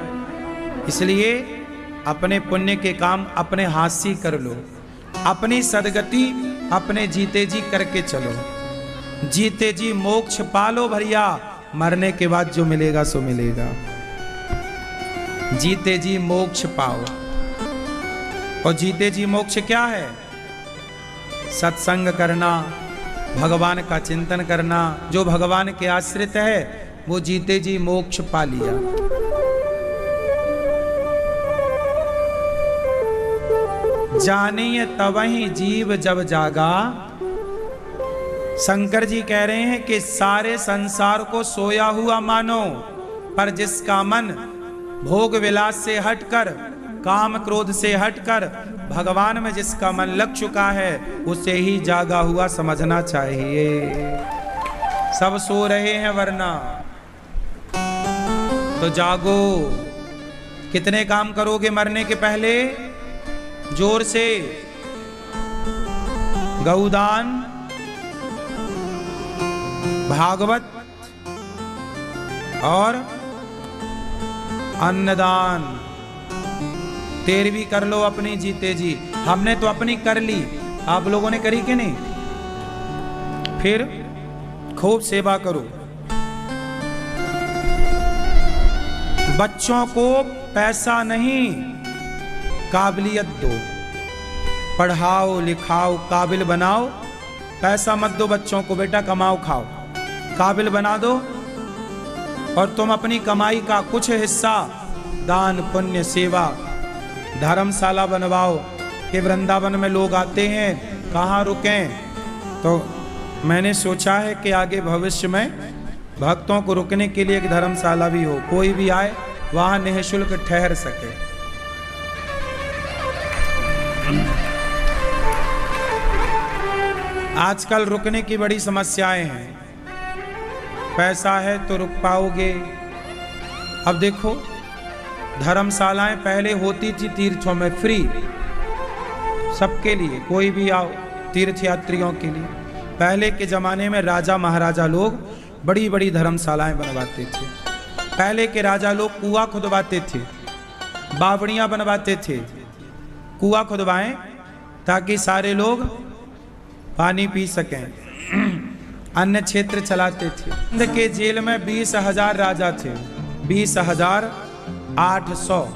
Speaker 1: इसलिए अपने पुण्य के काम अपने हाथ से कर लो, अपनी सदगति अपने जीते जी करके चलो। जीते जी मोक्ष पालो भैया, मरने के बाद जो मिलेगा सो मिलेगा। जीते जी मोक्ष पाओ। और जीते जी मोक्ष क्या है? सत्संग करना, भगवान का चिंतन करना। जो भगवान के आश्रित है वो जीते जी मोक्ष पा लिया। जानिए तवहीं जीव जब जागा। शंकर जी कह रहे हैं कि सारे संसार को सोया हुआ मानो, पर जिसका मन भोग विलास से हटकर, काम क्रोध से हटकर भगवान में जिसका मन लग चुका है, उसे ही जागा हुआ समझना चाहिए। सब सो रहे हैं वरना, तो जागो। कितने काम करोगे मरने के पहले? जोर से। गौदान, भागवत और अन्नदान। 13वीं कर लो अपनी जीते जी। हमने तो अपनी कर ली, आप लोगों ने करी कि नहीं? फिर खूब सेवा करो। बच्चों को पैसा नहीं, काबिलियत दो। पढ़ाओ लिखाओ, काबिल बनाओ। पैसा मत दो बच्चों को, बेटा कमाओ खाओ। काबिल बना दो और तुम अपनी कमाई का कुछ हिस्सा दान पुण्य सेवा, धर्मशाला बनवाओ। कि वृंदावन में लोग आते हैं, कहाँ रुकें? तो मैंने सोचा है कि आगे भविष्य में भक्तों को रुकने के लिए एक धर्मशाला भी हो, कोई भी आए वहाँ निःशुल्क ठहर सके। आजकल रुकने की बड़ी समस्याएं हैं। पैसा है तो रुक पाओगे। अब देखो धर्मशालाएं पहले होती थी तीर्थों में फ्री, सबके लिए, कोई भी आओ, तीर्थ यात्रियों के लिए। पहले के जमाने में राजा महाराजा लोग बड़ी बड़ी धर्मशालाएं बनवाते थे। पहले के राजा लोग कुआं खुदवाते थे, बावड़ियां बनवाते थे। कुआं खुदवाएं ताकि सारे लोग पानी पी सकें। अन्य क्षेत्र चलाते थे। हिंद के जेल में 20,000 राजा थे, 20,800।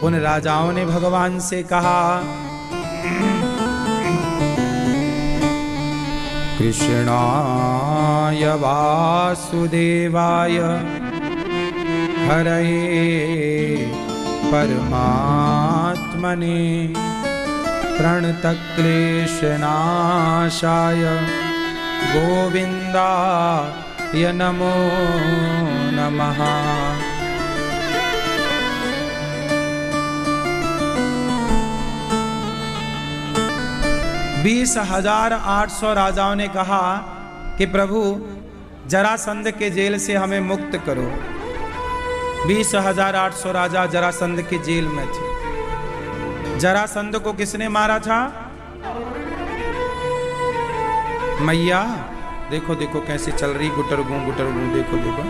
Speaker 1: उन राजाओं ने भगवान से कहा, कृष्णाय वासुदेवाय हरये परमात्मने प्रणतक्लेशनाशाय गोविंदाय नमो नमः। 20,800 राजाओं ने कहा कि प्रभु जरासंध के जेल से हमें मुक्त करो। 20,800 राजा जरासंध के जेल में थे। जरासंध को किसने मारा था? मैया देखो देखो कैसे चल रही गुटर गूं, देखो देखो।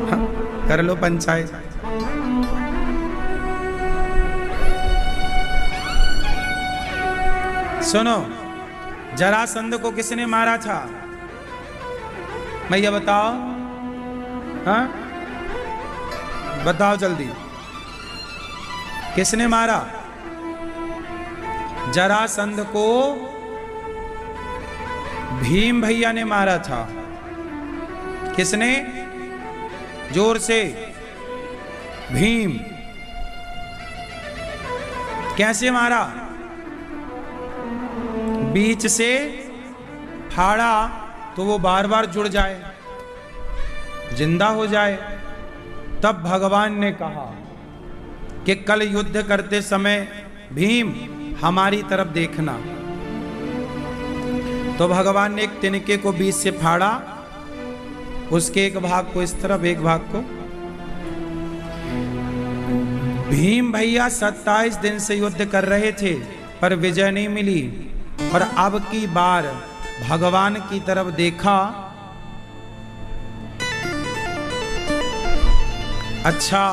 Speaker 1: हाँ, कर लो पंचायत। सुनो, जरासंध को किसने मारा था? भैया बताओ, हाँ बताओ जल्दी, किसने मारा? जरासंध को भीम भैया ने मारा था। किसने? जोर से, भीम। कैसे मारा? बीच से फाड़ा तो वो बार बार जुड़ जाए, जिंदा हो जाए। तब भगवान ने कहा कि कल युद्ध करते समय भीम हमारी तरफ देखना। तो भगवान ने एक तिनके को बीच से फाड़ा, उसके एक भाग को इस तरफ, एक भाग को। भीम भैया 27 दिन से युद्ध कर रहे थे पर विजय नहीं मिली। और अब की बार भगवान की तरफ देखा, अच्छा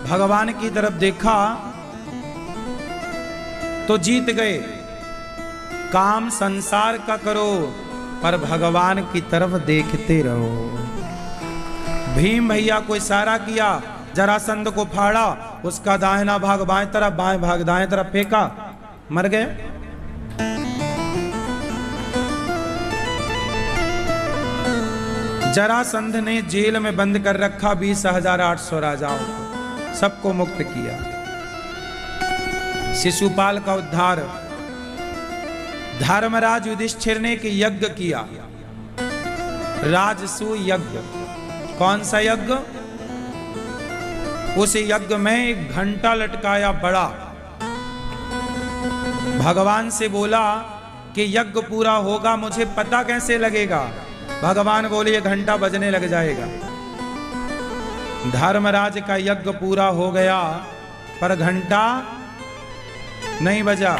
Speaker 1: भगवान की तरफ देखा तो जीत गए। काम संसार का करो पर भगवान की तरफ देखते रहो। भीम भैया को इशारा किया, जरासंध को फाड़ा, उसका दाहिना भाग बाएं तरफ, बाएं भाग दाएं तरफ फेंका, मर गए। जरासंध ने जेल में बंद कर रखा 20,800 राजाओं को, सबको मुक्त किया। शिशुपाल का उद्धार। धर्मराज युधिष्ठिर ने एक यज्ञ किया, राजसूय यज्ञ। कौन सा यज्ञ? उस यज्ञ में एक घंटा लटकाया बड़ा। भगवान से बोला कि यज्ञ पूरा होगा, मुझे पता कैसे लगेगा? भगवान बोले ये घंटा बजने लग जाएगा। धर्मराज का यज्ञ पूरा हो गया पर घंटा नहीं बजा।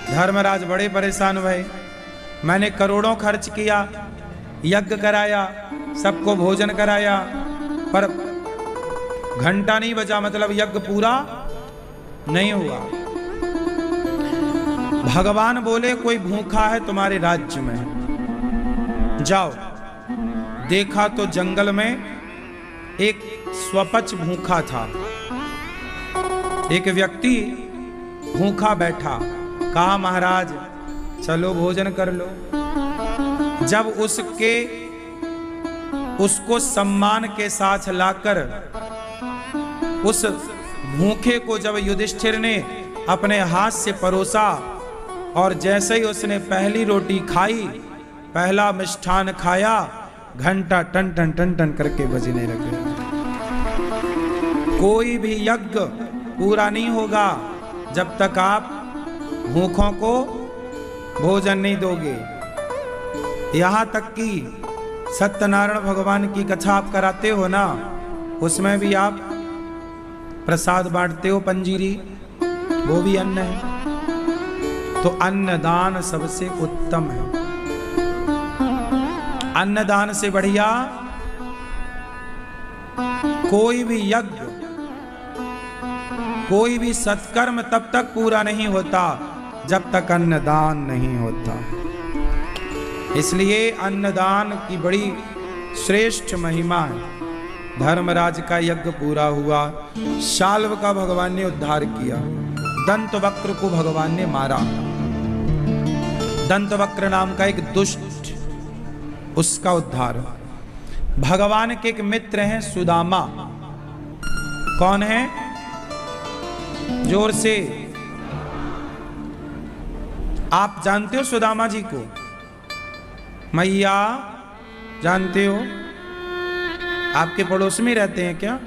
Speaker 1: धर्मराज बड़े परेशान हुए। मैंने करोड़ों खर्च किया, यज्ञ कराया, सबको भोजन कराया, पर घंटा नहीं बजा, मतलब यज्ञ पूरा नहीं हुआ। भगवान बोले कोई भूखा है तुम्हारे राज्य में, जाओ। देखा तो जंगल में एक स्वपच भूखा था। एक व्यक्ति भूखा बैठा। कहा महाराज चलो भोजन कर लो। जब उसको सम्मान के साथ लाकर उस भूखे को जब युधिष्ठिर ने अपने हाथ से परोसा और जैसे ही उसने पहली रोटी खाई, पहला मिष्ठान खाया, घंटा टन टन टन टन करके बजने लगे। कोई भी यज्ञ पूरा नहीं होगा जब तक आप भूखों को भोजन नहीं दोगे। यहां तक कि सत्यनारायण भगवान की कथा आप कराते हो ना, उसमें भी आप प्रसाद बांटते हो, पंजीरी, वो भी अन्न है। तो अन्नदान सबसे उत्तम है। अन्नदान से बढ़िया कोई भी यज्ञ, कोई भी सत्कर्म तब तक पूरा नहीं होता जब तक अन्नदान नहीं होता। इसलिए अन्नदान की बड़ी श्रेष्ठ महिमा है। धर्मराज का यज्ञ पूरा हुआ, शाल्व का भगवान ने उद्धार किया, दंतवक्र को भगवान ने मारा। दंतवक्र नाम का एक दुष्ट, उसका उद्धार। भगवान के एक मित्र हैं सुदामा। कौन है? जोर से। आप जानते हो सुदामा जी को? मैया जानते हो? आपके पड़ोस में रहते हैं क्या?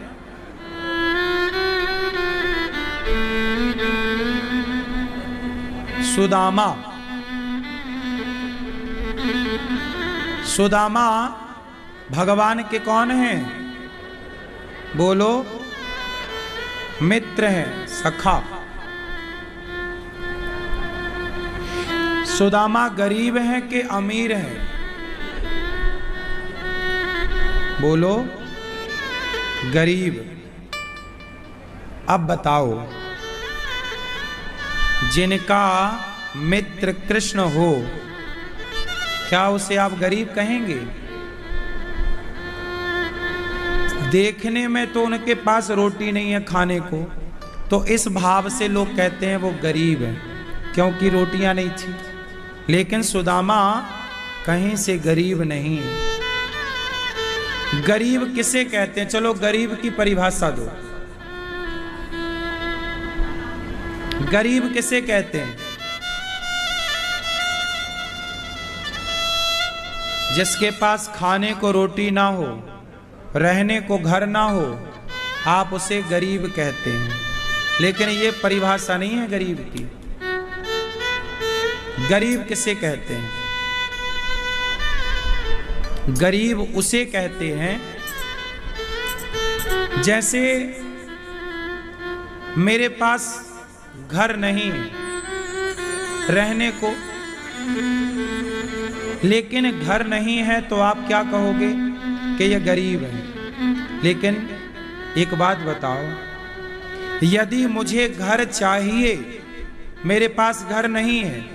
Speaker 1: सुदामा। सुदामा भगवान के कौन हैं? बोलो। मित्र हैं, सखा। सुदामा गरीब हैं कि अमीर हैं? बोलो। गरीब। अब बताओ, जिनका मित्र कृष्ण हो, क्या उसे आप गरीब कहेंगे? देखने में तो उनके पास रोटी नहीं है खाने को, तो इस भाव से लोग कहते हैं वो गरीब है, क्योंकि रोटियां नहीं थी। लेकिन सुदामा कहीं से गरीब नहीं। गरीब किसे कहते हैं? चलो गरीब की परिभाषा दो। गरीब किसे कहते हैं? जिसके पास खाने को रोटी ना हो, रहने को घर ना हो, आप उसे गरीब कहते हैं। लेकिन ये परिभाषा नहीं है गरीब की। गरीब किसे कहते हैं? गरीब उसे कहते हैं जैसे मेरे पास घर नहीं है रहने को, लेकिन घर नहीं है तो आप क्या कहोगे कि ये गरीब है। लेकिन एक बात बताओ, यदि मुझे घर चाहिए, मेरे पास घर नहीं है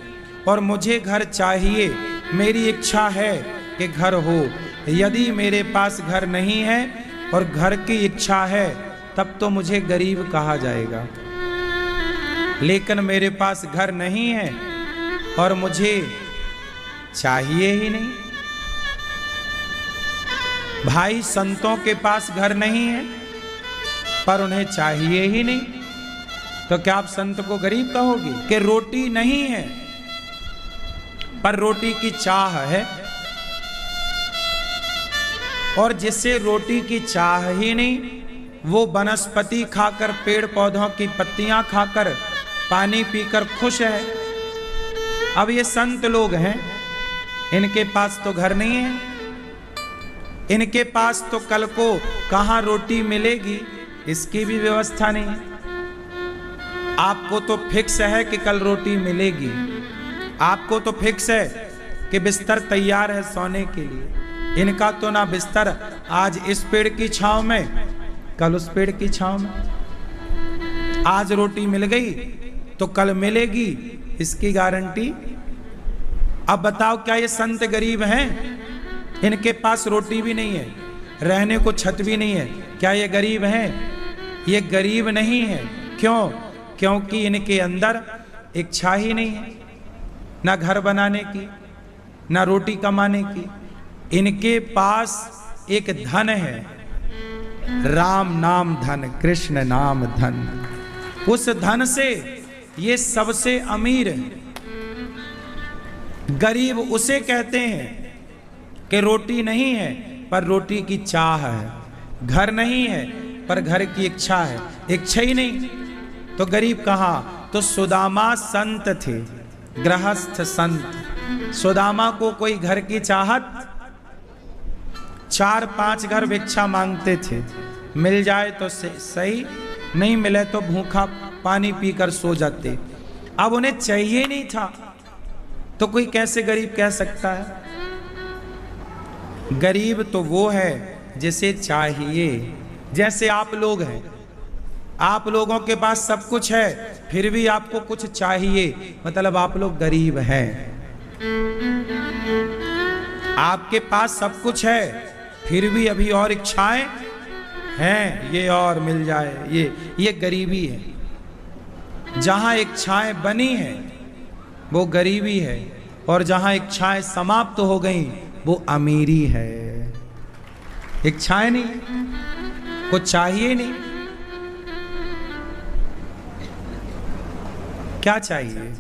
Speaker 1: और मुझे घर चाहिए, मेरी इच्छा है कि घर हो, यदि मेरे पास घर नहीं है और घर की इच्छा है, तब तो मुझे गरीब कहा जाएगा। लेकिन मेरे पास घर नहीं है और मुझे चाहिए ही नहीं। भाई संतों के पास घर नहीं है पर उन्हें चाहिए ही नहीं, तो क्या आप संत को गरीब कहोगे? कि रोटी नहीं है पर रोटी की चाह है, और जिससे रोटी की चाह ही नहीं, वो वनस्पति खाकर, पेड़ पौधों की पत्तियां खाकर, पानी पीकर खुश है। अब ये संत लोग हैं, इनके पास तो घर नहीं है, इनके पास तो कल को कहां रोटी मिलेगी इसकी भी व्यवस्था नहीं है। आपको तो फिक्स है कि कल रोटी मिलेगी, आपको तो फिक्स है कि बिस्तर तैयार है सोने के लिए। इनका तो ना बिस्तर आज इस पेड़ की छांव में, कल उस पेड़ की छांव में। आज रोटी मिल गई तो कल मिलेगी, इसकी गारंटी। अब बताओ, क्या ये संत गरीब हैं? इनके पास रोटी भी नहीं है, रहने को छत भी नहीं है, क्या ये गरीब हैं? ये गरीब नहीं है। क्यों? क्योंकि इनके अंदर इच्छा ही नहीं है, ना घर बनाने की, ना रोटी कमाने की। इनके पास एक धन है, राम नाम धन, कृष्ण नाम धन। उस धन से ये सबसे अमीर है। गरीब उसे कहते हैं कि रोटी नहीं है पर रोटी की चाह है, घर नहीं है पर घर की इच्छा है, इच्छा ही नहीं तो गरीब कहाँ? तो सुदामा संत थे, गृहस्थ संत। सुदामा को कोई घर की चाहत, 4-5 घर भिक्षा मांगते थे, मिल जाए तो सही, नहीं मिले तो भूखा पानी पीकर सो जाते। अब उन्हें चाहिए नहीं था, तो कोई कैसे गरीब कह सकता है? गरीब तो वो है जिसे चाहिए। जैसे आप लोग हैं, आप लोगों के पास सब कुछ है फिर भी आपको कुछ चाहिए, मतलब आप लोग गरीब हैं। आपके पास सब कुछ है फिर भी अभी और इच्छाएं हैं, ये और मिल जाए, ये गरीबी है। जहां इच्छाएं बनी हैं वो गरीबी है, और जहां इच्छाएं समाप्त हो गई वो अमीरी है। इच्छाएं नहीं, कुछ चाहिए नहीं। क्या चाहिए?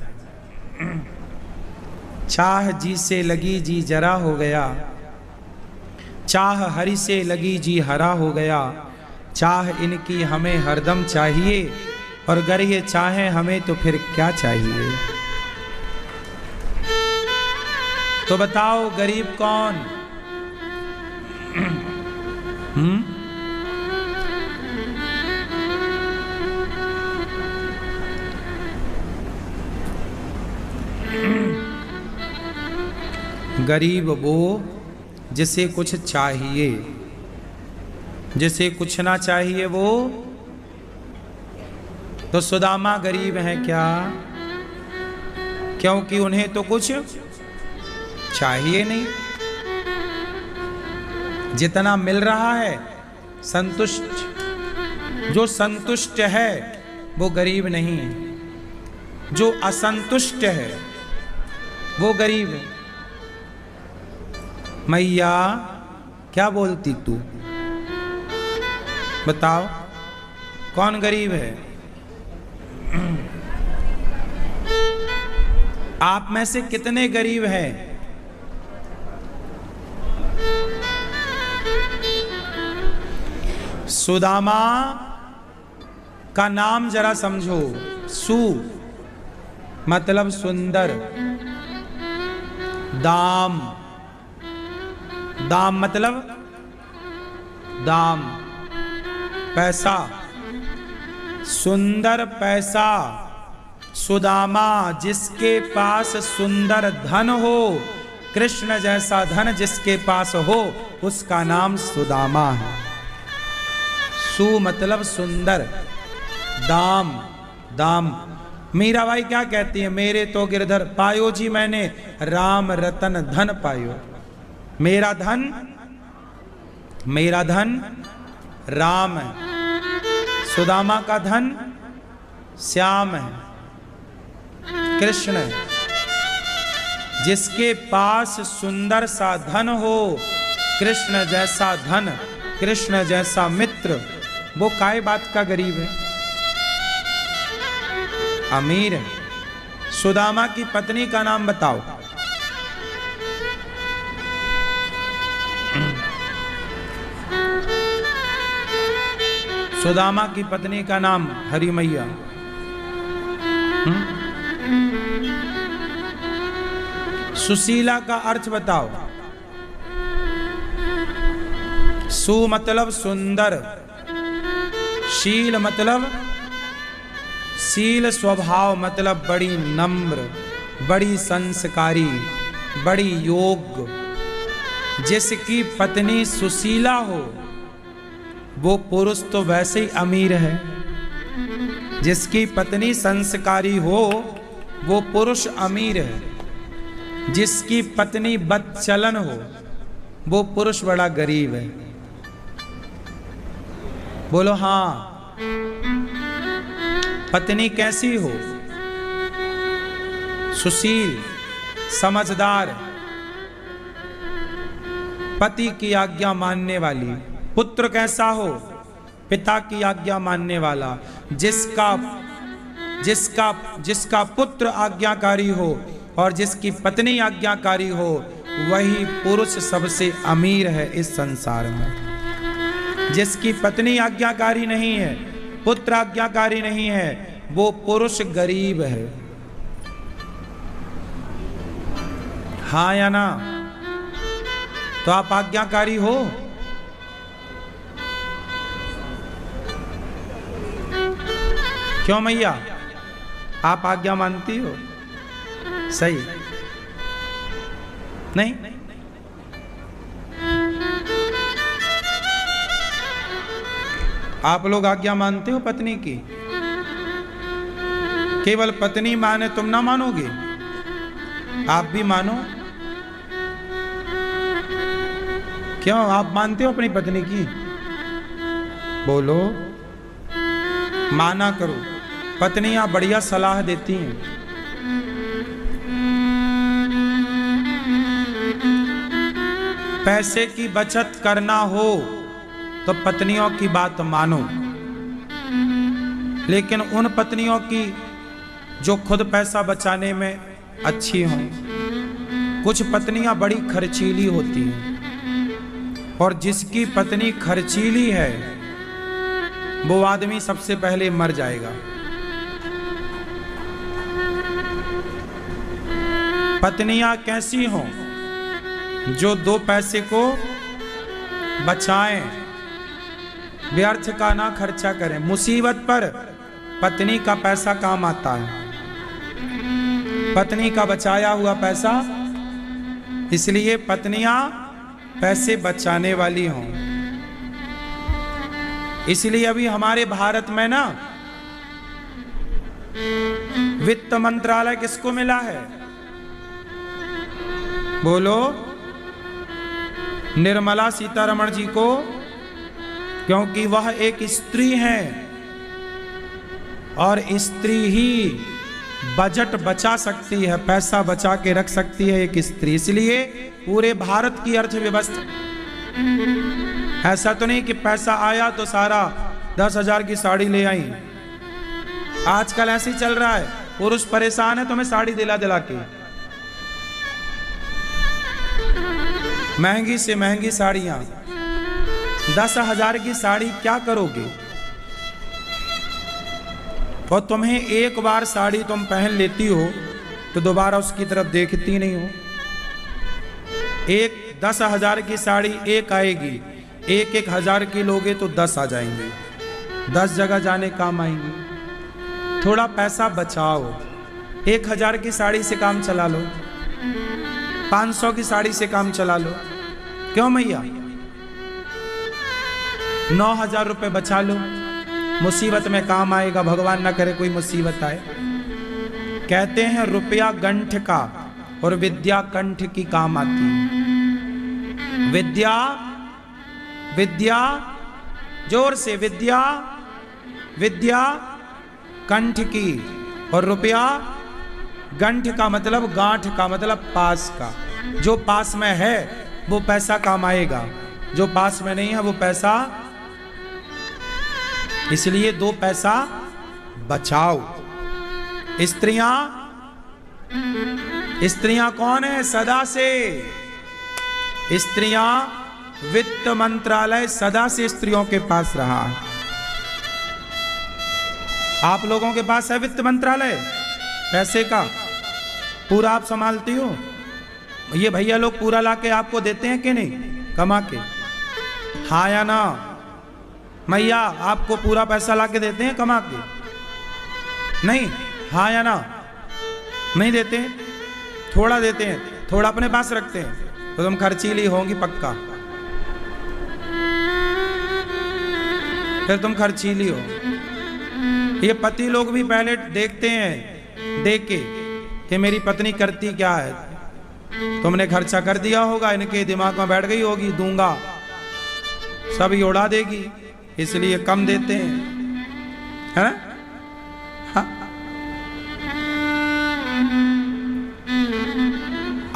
Speaker 1: चाह जी से लगी जी जरा हो गया, चाह हरि से लगी जी हरा हो गया। चाह इनकी हमें हरदम चाहिए, और अगर ये चाहे हमें तो फिर क्या चाहिए? तो बताओ गरीब कौन? गरीब वो जिसे कुछ चाहिए, जिसे कुछ ना चाहिए वो। तो सुदामा गरीब है क्या? क्योंकि उन्हें तो कुछ चाहिए नहीं, जितना मिल रहा है संतुष्ट। जो संतुष्ट है वो गरीब नहीं है, जो असंतुष्ट है वो गरीब है। मैया क्या बोलती तू, बताओ कौन गरीब है? आप में से कितने गरीब हैं? सुदामा का नाम जरा समझो। सु मतलब सुंदर, दाम, दाम मतलब दाम, पैसा, सुंदर पैसा। सुदामा जिसके पास सुंदर धन हो, कृष्ण जैसा धन जिसके पास हो, उसका नाम सुदामा है। सु मतलब सुंदर, दाम, दाम। मीराबाई क्या कहती है? मेरे तो गिरधर पायो जी मैंने, राम रतन धन पायो। मेरा धन, मेरा धन राम है, सुदामा का धन श्याम है, कृष्ण है। जिसके पास सुंदर सा धन हो, कृष्ण जैसा धन, कृष्ण जैसा मित्र, वो काय बात का गरीब है, अमीर है। सुदामा की पत्नी का नाम बताओ। सुदामा की पत्नी का नाम हरि मैया। सुशीला का अर्थ बताओ। सु मतलब सुंदर, शील मतलब शील स्वभाव मतलब बड़ी नम्र, बड़ी संस्कारी, बड़ी योग्य। जिसकी पत्नी सुशीला हो वो पुरुष तो वैसे ही अमीर है। जिसकी पत्नी संस्कारी हो वो पुरुष अमीर है। जिसकी पत्नी बदचलन हो वो पुरुष बड़ा गरीब है। बोलो हाँ। पत्नी कैसी हो? सुशील, समझदार, पति की आज्ञा मानने वाली। पुत्र कैसा हो? पिता की आज्ञा मानने वाला। जिसका पुत्र आज्ञाकारी हो और जिसकी पत्नी आज्ञाकारी हो, वही पुरुष सबसे अमीर है इस संसार में। जिसकी पत्नी आज्ञाकारी नहीं है, पुत्र आज्ञाकारी नहीं है, वो पुरुष गरीब है। हाँ या ना? तो आप आज्ञाकारी हो? क्यों मैया, आप आज्ञा मानती हो? सही नहीं? आप लोग आज्ञा मानते हो पत्नी की? केवल पत्नी माने तुम ना मानोगे? आप भी मानो। क्यों, आप मानते हो अपनी पत्नी की? बोलो, माना करो। पत्नियां बढ़िया सलाह देती हैं। पैसे की बचत करना हो तो पत्नियों की बात मानो, लेकिन उन पत्नियों की जो खुद पैसा बचाने में अच्छी हों। कुछ पत्नियां बड़ी खर्चीली होती हैं, और जिसकी पत्नी खर्चीली है वो आदमी सबसे पहले मर जाएगा। पत्नियां कैसी हों? जो दो पैसे को बचाएं, व्यर्थ का ना खर्चा करें। मुसीबत पर पत्नी का पैसा काम आता है, पत्नी का बचाया हुआ पैसा। इसलिए पत्नियां पैसे बचाने वाली हों। इसलिए अभी हमारे भारत में ना वित्त मंत्रालय किसको मिला है? बोलो, निर्मला सीतारमण जी को, क्योंकि वह एक स्त्री है और स्त्री ही बजट बचा सकती है, पैसा बचा के रख सकती है एक स्त्री। इसलिए पूरे भारत की अर्थव्यवस्था, ऐसा तो नहीं कि पैसा आया तो सारा 10,000 की साड़ी ले आई। आजकल ऐसे ही चल रहा है, पुरुष परेशान है तो मैं साड़ी दिला दिला के, महंगी से महंगी साड़ियां, 10,000 की साड़ी क्या करोगे? और तुम्हें एक बार साड़ी तुम पहन लेती हो तो दोबारा उसकी तरफ देखती नहीं हो। एक 10,000 की साड़ी एक आएगी, 1,000 की लोगे तो 10 आ जाएंगे, 10 जगह जाने काम आएंगे। थोड़ा पैसा बचाओ, 1,000 की साड़ी से काम चला लो, 500 की साड़ी से काम चला लो। क्यों मैया? 9,000 रुपए बचा लो, मुसीबत में काम आएगा, भगवान ना करे कोई मुसीबत आए। कहते हैं रुपया गंठ का और विद्या कंठ की काम आती है। विद्या, विद्या, जोर से, विद्या, विद्या कंठ की, और रुपया गंठ का मतलब गांठ का मतलब पास का। जो पास में है वो पैसा काम आएगा, जो पास में नहीं है वो पैसा, इसलिए 2 पैसा बचाओ। स्त्रियां, स्त्रियां कौन है? सदा से स्त्रियां, वित्त मंत्रालय सदा से स्त्रियों के पास रहा। आप लोगों के पास है वित्त मंत्रालय, पैसे का पूरा आप संभालती हो? ये भैया लोग पूरा लाके आपको देते हैं कि नहीं कमा के? हाँ या ना? मैया आपको पूरा पैसा लाके देते हैं कमा के? नहीं, हाँ या ना? नहीं देते हैं, थोड़ा देते हैं, थोड़ा अपने पास रखते हैं, तो तुम खर्चीली होंगी पक्का, फिर तुम खर्चीली हो। ये पति लोग भी पहले देखते हैं, देख के कि मेरी पत्नी करती क्या है। तुमने खर्चा कर दिया होगा, इनके दिमाग में बैठ गई होगी दूंगा, सब ही उड़ा देगी, इसलिए कम देते हैं, है ना? हाँ।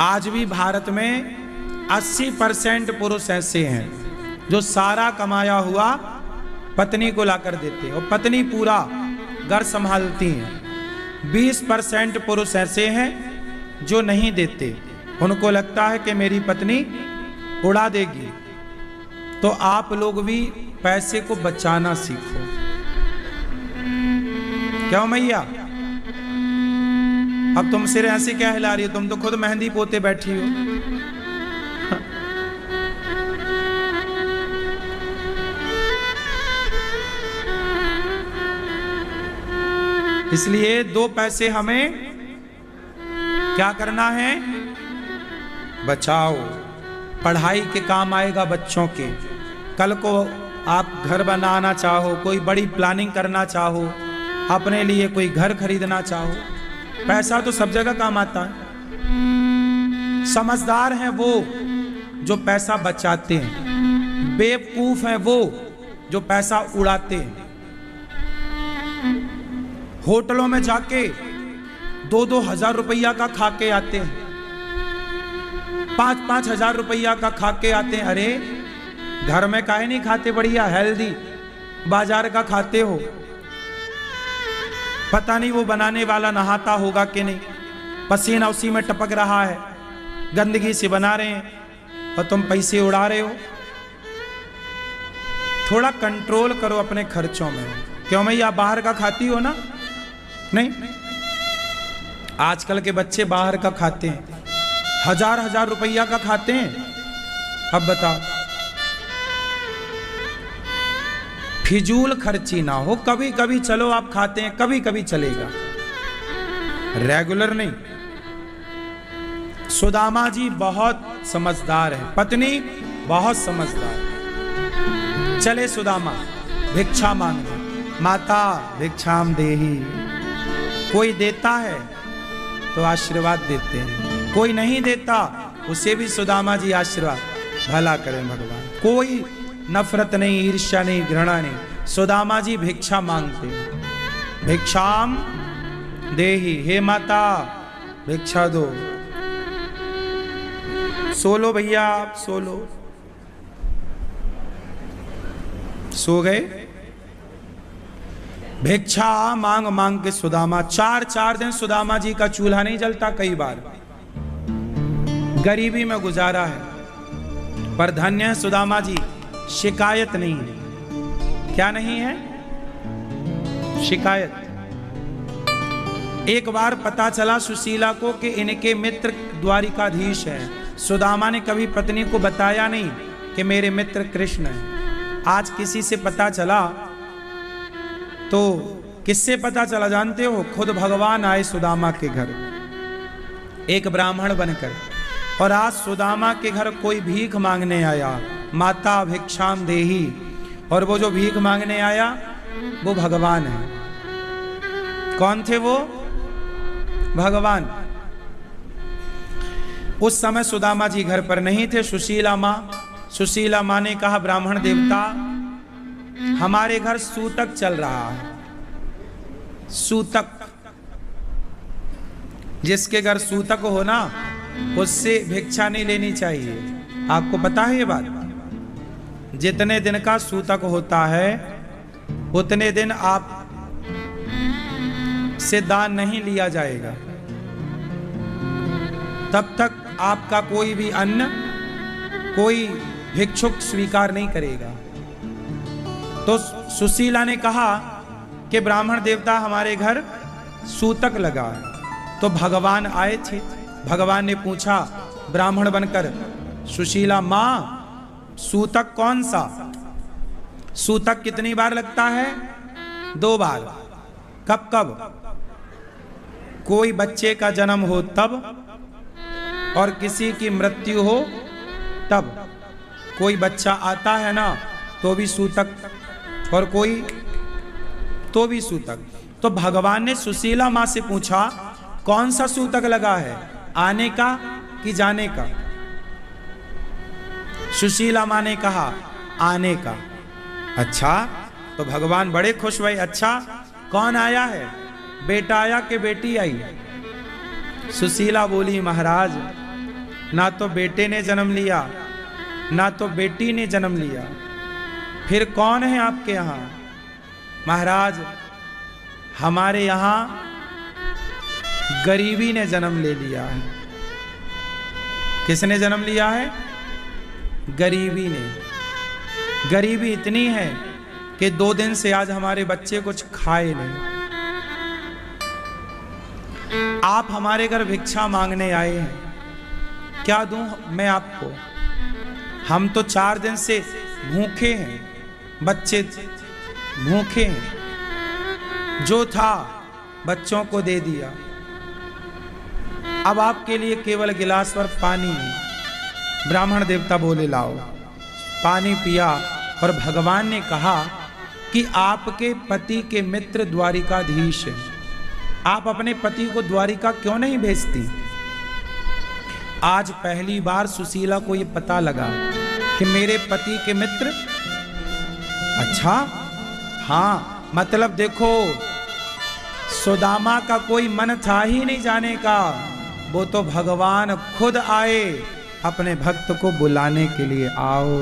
Speaker 1: आज भी भारत में 80% पुरुष ऐसे हैं जो सारा कमाया हुआ पत्नी को लाकर देते हैं और पत्नी पूरा घर संभालती हैं। 20% पुरुष ऐसे हैं जो नहीं देते, उनको लगता है कि मेरी पत्नी उड़ा देगी। तो आप लोग भी पैसे को बचाना सीखो। क्यों मैया? अब तुम सिर ऐसे क्या हिला रही हो? तुम तो खुद मेहंदी पोते बैठी हो। इसलिए 2 पैसे हमें क्या करना है? बचाओ। पढ़ाई के काम आएगा बच्चों के। कल को आप घर बनाना चाहो, कोई बड़ी प्लानिंग करना चाहो, अपने लिए कोई घर खरीदना चाहो, पैसा तो सब जगह काम आता है। समझदार हैं वो जो पैसा बचाते हैं, बेवकूफ हैं वो जो पैसा उड़ाते हैं। होटलों में जाके 2-2 हजार रुपया का खा के आते हैं, 5-5 हजार रुपया का खा के आते हैं। अरे घर में काहे नहीं खाते बढ़िया हेल्दी, बाजार का खाते हो? पता नहीं वो बनाने वाला नहाता होगा कि नहीं, पसीना उसी में टपक रहा है, गंदगी से बना रहे हैं और तुम पैसे उड़ा रहे हो। थोड़ा कंट्रोल करो अपने खर्चों में। क्यों मैया? बाहर का खाती हो ना? नहीं, आजकल के बच्चे बाहर का खाते हैं, 1000-1000 रुपया का खाते हैं। अब बताओ, फिजूल खर्ची ना हो। कभी कभी चलो आप खाते हैं, कभी कभी चलेगा, रेगुलर नहीं। सुदामा जी बहुत समझदार है, पत्नी बहुत समझदार है। चले सुदामा भिक्षा मांगने, माता भिक्षाम देही, कोई देता है तो आशीर्वाद देते हैं, कोई नहीं देता उसे भी सुदामा जी आशीर्वाद, भला करें भगवान। कोई नफरत नहीं, ईर्ष्या नहीं, घृणा नहीं। सुदामा जी भिक्षा मांगते, भिक्षाम देहि, हे माता भिक्षा दो। सो लो भैया, आप सो लो। सो गए। भिक्षा मांग मांग के सुदामा, 4 दिन सुदामा जी का चूल्हा नहीं जलता, कई बार गरीबी में गुजारा है। पर धन्य है सुदामा जी, शिकायत नहीं है। क्या नहीं है? शिकायत। एक बार पता चला सुशीला को कि इनके मित्र द्वारिकाधीश है। सुदामा ने कभी पत्नी को बताया नहीं कि मेरे मित्र कृष्ण हैं। आज किसी से पता चला तो किससे पता चला जानते हो? खुद भगवान आए सुदामा के घर, एक ब्राह्मण बनकर। और आज सुदामा के घर कोई भीख मांगने आया, माता भिक्षाम देहि, और वो जो भीख मांगने आया वो भगवान है। कौन थे वो? भगवान। उस समय सुदामा जी घर पर नहीं थे। सुशीला माँ ने कहा, ब्राह्मण देवता हमारे घर सूतक चल रहा है। सूतक, जिसके घर सूतक हो ना, उससे भिक्षा नहीं लेनी चाहिए। आपको पता है ये बात? जितने दिन का सूतक होता है उतने दिन आप से दान नहीं लिया जाएगा। तब तक आपका कोई भी अन्न कोई भिक्षुक स्वीकार नहीं करेगा। तो सुशीला ने कहा कि ब्राह्मण देवता हमारे घर सूतक लगा है। तो भगवान आए थे। भगवान ने पूछा ब्राह्मण बनकर, सुशीला माँ सूतक कौन सा? सूतक कितनी बार लगता है? 2 बार। कब कब? कोई बच्चे का जन्म हो तब, और किसी की मृत्यु हो तब। कोई बच्चा आता है ना तो भी सूतक, और कोई तो भी सूतक। तो भगवान ने सुशीला माँ से पूछा कौन सा सूतक लगा है, आने का कि जाने का? सुशीला माँ ने कहा आने का। अच्छा, तो भगवान बड़े खुश हुए। अच्छा, कौन आया है? बेटा आया कि बेटी आई? सुशीला बोली, महाराज ना तो बेटे ने जन्म लिया ना तो बेटी ने जन्म लिया, फिर कौन है आपके यहाँ? महाराज हमारे यहाँ गरीबी ने जन्म ले लिया है। किसने जन्म लिया है? गरीबी ने। गरीबी इतनी है कि 2 दिन से आज हमारे बच्चे कुछ खाए नहीं। आप हमारे घर भिक्षा मांगने आए हैं, क्या दूं मैं आपको? हम तो 4 दिन से भूखे हैं, बच्चे भूखे हैं। जो था बच्चों को दे दिया। अब आपके लिए केवल गिलास पर पानी है। ब्राह्मण देवता बोले लाओ। पानी पिया और भगवान ने कहा कि आपके पति के मित्र द्वारिकाधीश हैं, आप अपने पति को द्वारिका क्यों नहीं भेजती? आज पहली बार सुशीला को यह पता लगा कि मेरे पति के मित्र। अच्छा, हाँ, मतलब देखो सुदामा का कोई मन था ही नहीं जाने का, वो तो भगवान खुद आए अपने भक्त को बुलाने के लिए। आओ।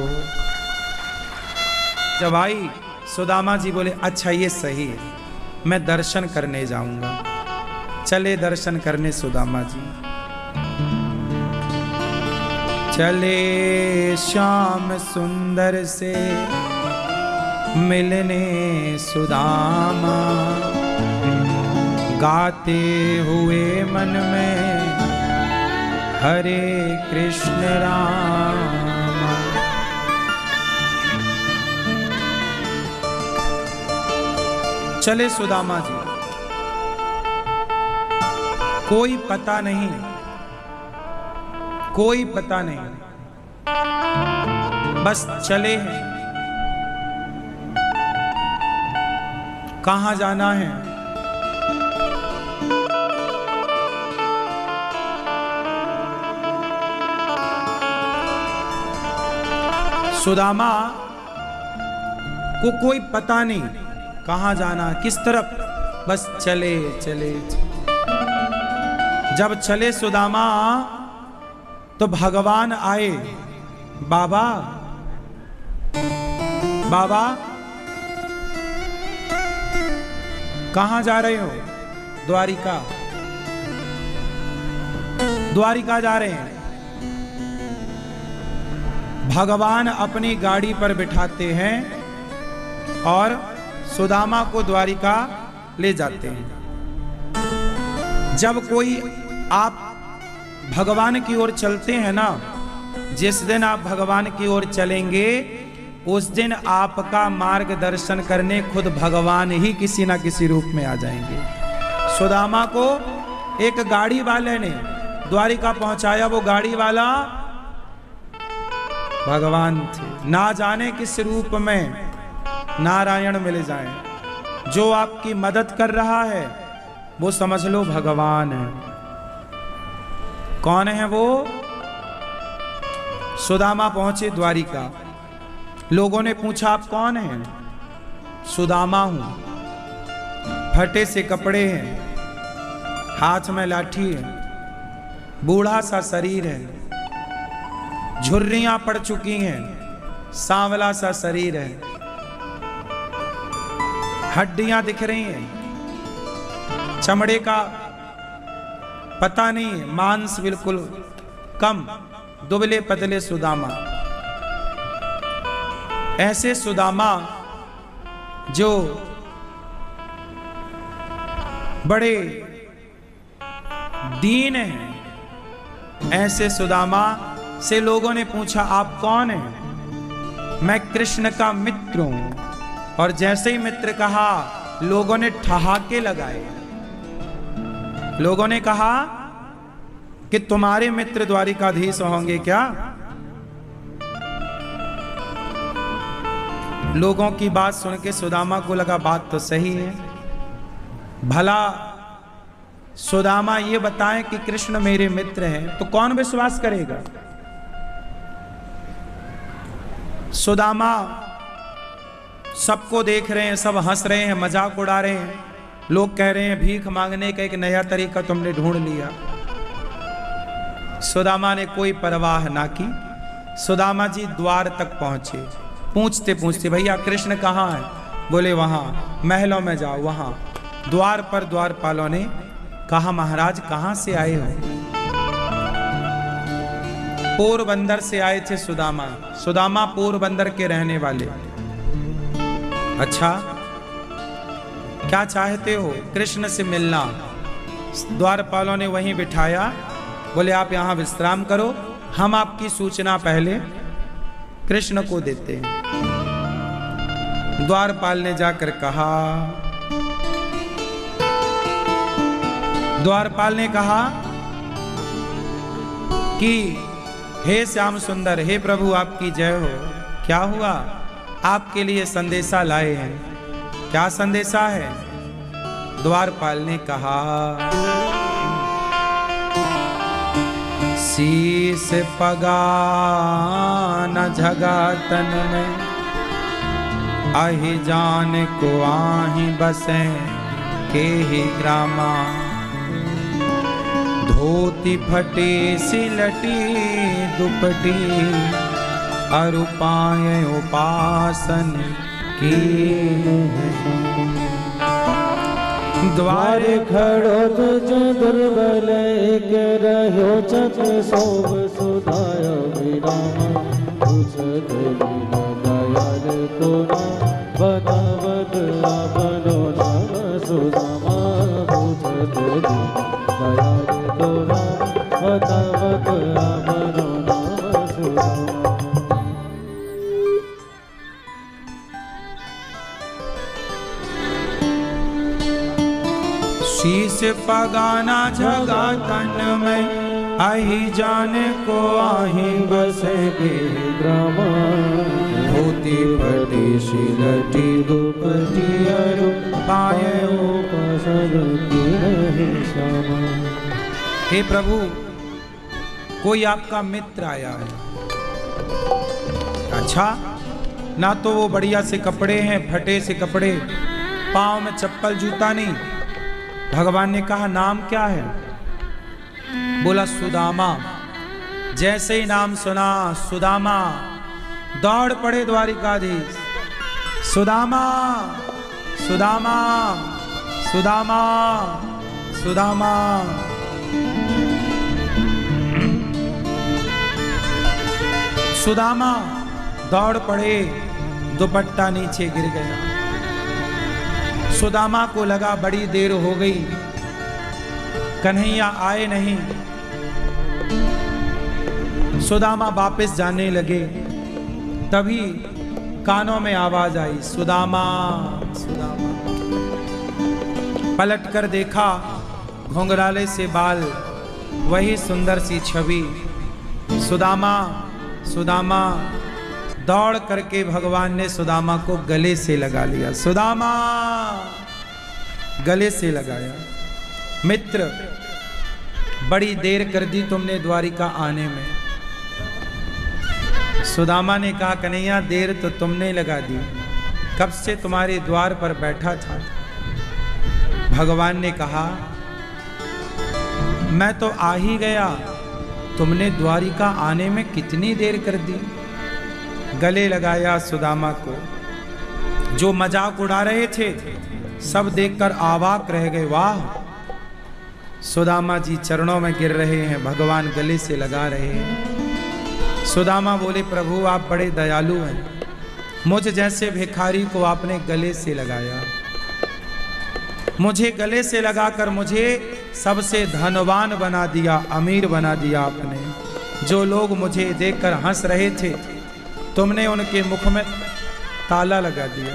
Speaker 1: जब आई सुदामा जी बोले अच्छा ये सही है, मैं दर्शन करने जाऊंगा। चले दर्शन करने सुदामा जी। चले श्याम सुंदर से मिलने सुदामा, गाते हुए मन में हरे कृष्ण रामा। चले सुदामा जी। कोई पता नहीं, कोई पता नहीं, बस चले हैं। कहां जाना है? सुदामा को कोई पता नहीं कहां जाना, किस तरफ, बस चले चले। जब चले सुदामा तो भगवान आए। बाबा बाबा कहां जा रहे हो? द्वारिका, द्वारिका जा रहे हैं। भगवान अपनी गाड़ी पर बिठाते हैं और सुदामा को द्वारिका ले जाते हैं। जब कोई आप भगवान की ओर चलते हैं ना, जिस दिन आप भगवान की ओर चलेंगे उस दिन आपका मार्गदर्शन करने खुद भगवान ही किसी ना किसी रूप में आ जाएंगे। सुदामा को एक गाड़ी वाले ने द्वारिका पहुंचाया। वो गाड़ी वाला भगवान थे। ना जाने किस रूप में नारायण मिल जाए। जो आपकी मदद कर रहा है वो समझ लो भगवान है। कौन है वो? सुदामा पहुंचे द्वारिका। लोगों ने पूछा आप कौन हैं? सुदामा हूं। फटे से कपड़े हैं, हाथ में लाठी है, बूढ़ा सा शरीर है, झुर्रियां पड़ चुकी हैं, सांवला सा शरीर है, हड्डियां दिख रही हैं, चमड़े का पता नहीं है, मांस बिल्कुल कम, दुबले पतले सुदामा। ऐसे सुदामा जो बड़े दीन हैं, ऐसे सुदामा से लोगों ने पूछा आप कौन हैं? मैं कृष्ण का मित्र हूं। और जैसे ही मित्र कहा लोगों ने ठहाके लगाए। लोगों ने कहा कि तुम्हारे मित्र द्वारिकाधीश होंगे क्या? लोगों की बात सुन के सुदामा को लगा बात तो सही है। भला सुदामा ये बताएं कि कृष्ण मेरे मित्र हैं तो कौन विश्वास करेगा? सुदामा सबको देख रहे हैं, सब हंस रहे हैं, मजाक उड़ा रहे हैं। लोग कह रहे हैं भीख मांगने का एक नया तरीका तुमने ढूंढ लिया। सुदामा ने कोई परवाह ना की। सुदामा जी द्वार तक पहुंचे। पूछते पूछते भैया कृष्ण कहाँ है? बोले वहां महलों में जाओ। वहां द्वार पर द्वारपालों ने कहा महाराज कहां से आए हो? पोरबंदर से आए थे सुदामा। सुदामा पोरबंदर के रहने वाले। अच्छा क्या चाहते हो? कृष्ण से मिलना। द्वारपालों ने वहीं बिठाया। बोले आप यहां विश्राम करो, हम आपकी सूचना पहले कृष्ण को देते हैं। द्वारपाल ने जाकर कहा, द्वारपाल ने कहा कि हे श्याम सुंदर, हे प्रभु आपकी जय हो। क्या हुआ? आपके लिए संदेशा लाए हैं। क्या संदेशा है? द्वारपाल ने कहा शीस पगान जगा तन में, आहि जान को आहि बसे के ही ग्रामा। धोती फटी सिलटी दुपटी, अरु पाए उपासन की।
Speaker 2: द्वार खड़ो तुझ दुर्बल के रहो चक सोभ सुधाय विराम। तुझ दयाल को ना बतावत आपनो नाम सुदामा। तुझ दयाल को ना बतावत आपनो नाम सुदामा।
Speaker 1: शीस पगाना जगा तन में, आही जाने को आही बसे के ग्राम। धोती फटी सिलटी दुपटी, अरु पाए उपासन की रहे श्यामा। हे प्रभु कोई आपका मित्र आया है। अच्छा, ना तो वो बढ़िया से कपड़े हैं, फटे से कपड़े, पाँव में चप्पल जूता नहीं। भगवान ने कहा नाम क्या है? बोला सुदामा। जैसे ही नाम सुना सुदामा, दौड़ पड़े द्वारिकाधीश। सुदामा सुदामा सुदामा सुदामा। सुदामा दौड़ पड़े, दुपट्टा नीचे गिर गया। सुदामा को लगा बड़ी देर हो गई, कन्हैया आए नहीं। सुदामा वापस जाने लगे, तभी कानों में आवाज आई, सुदामा सुदामा। पलट कर देखा, घुंघराले से बाल, वही सुंदर सी छवि, सुदामा सुदामा। दौड़ करके भगवान ने सुदामा को गले से लगा लिया। सुदामा गले से लगाया। मित्र, बड़ी देर कर दी तुमने द्वारिका आने में। सुदामा ने कहा कन्हैया देर तो तुमने लगा दी, कब से तुम्हारे द्वार पर बैठा था। भगवान ने कहा मैं तो आ ही गया, तुमने द्वारिका आने में कितनी देर कर दी। गले लगाया सुदामा को। जो मजाक उड़ा रहे थे सब देखकर आवाक रह गए। वाह, सुदामा जी चरणों में गिर रहे हैं, भगवान गले से लगा रहे हैं। सुदामा बोले प्रभु आप बड़े दयालु हैं, मुझ जैसे भिखारी को आपने गले से लगाया। मुझे गले से लगाकर मुझे सबसे धनवान बना दिया, अमीर बना दिया आपने। जो लोग मुझे देखकर हंस रहे थे, तुमने उनके मुख में ताला लगा दिया।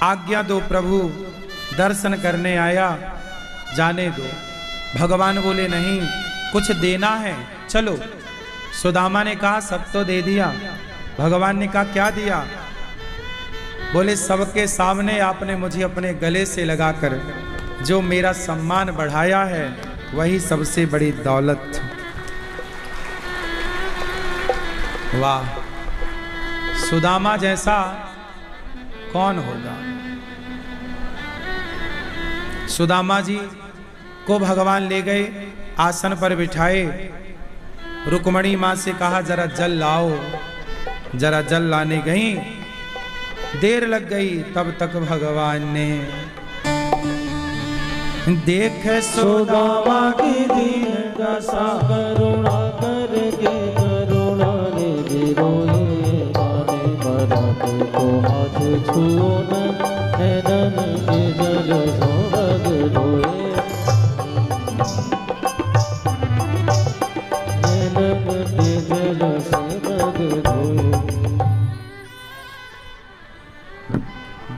Speaker 1: आज्ञा दो प्रभु, दर्शन करने आया, जाने दो। भगवान बोले नहीं, कुछ देना है, चलो। सुदामा ने कहा सब तो दे दिया। भगवान ने कहा क्या दिया? बोले सबके सामने आपने मुझे अपने गले से लगाकर जो मेरा सम्मान बढ़ाया है, वही सबसे बड़ी दौलत। वाह, सुदामा जैसा कौन होगा। सुदामा जी को भगवान ले गए, आसन पर बिठाए। रुक्मणी माँ से कहा जरा जल लाओ। जरा जल लाने गई, देर लग गई, तब तक भगवान ने देख सुदामा की दीन दशा,
Speaker 2: करुणा करके करुणा निधि रोए। माने मराठे को हाथ छुओ न, नैनन के जल सोबग रोए। नैनन के जल सोबग रोए।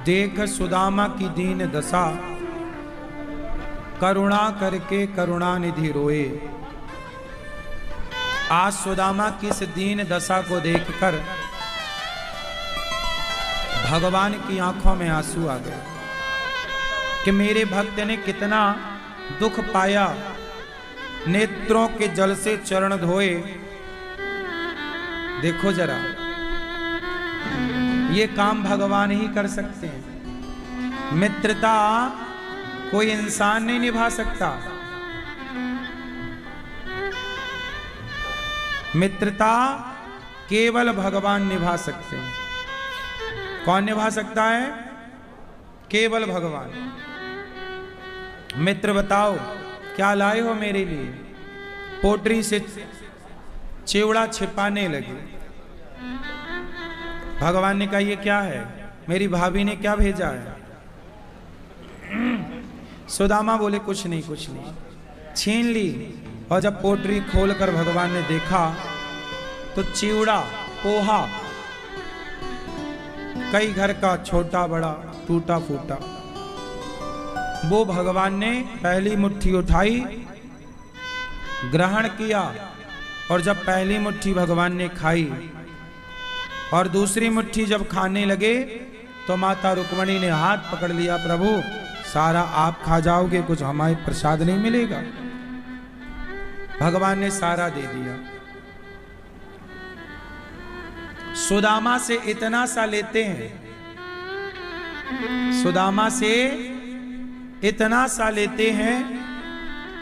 Speaker 1: देख सुदामा की दीन दशा, करुणा करके करुणा निधि रोए। आज सुदामा की इस दीन दशा को देखकर भगवान की आंखों में आंसू आ गए कि मेरे भक्त ने कितना दुख पाया। नेत्रों के जल से चरण धोए। देखो जरा, ये काम भगवान ही कर सकते हैं। मित्रता कोई इंसान नहीं निभा सकता। मित्रता केवल भगवान निभा सकते हैं। कौन निभा सकता है? केवल भगवान। मित्र बताओ क्या लाए हो मेरे लिए? पोटरी से चिवड़ा छिपाने लगे। भगवान ने कहा ये क्या है? मेरी भाभी ने क्या भेजा है? सुदामा बोले कुछ नहीं कुछ नहीं। छीन ली, और जब पोटरी खोलकर भगवान ने देखा तो चिवड़ा, पोहा, कई घर का छोटा बड़ा टूटा फूटा। वो भगवान ने पहली मुट्ठी उठाई, ग्रहण किया, और जब पहली मुट्ठी भगवान ने खाई और दूसरी मुट्ठी जब खाने लगे तो माता रुक्मणी ने हाथ पकड़ लिया, प्रभु सारा आप खा जाओगे, कुछ हमारे प्रसाद नहीं मिलेगा। भगवान ने सारा दे दिया। सुदामा से इतना सा लेते हैं, सुदामा से इतना सा लेते हैं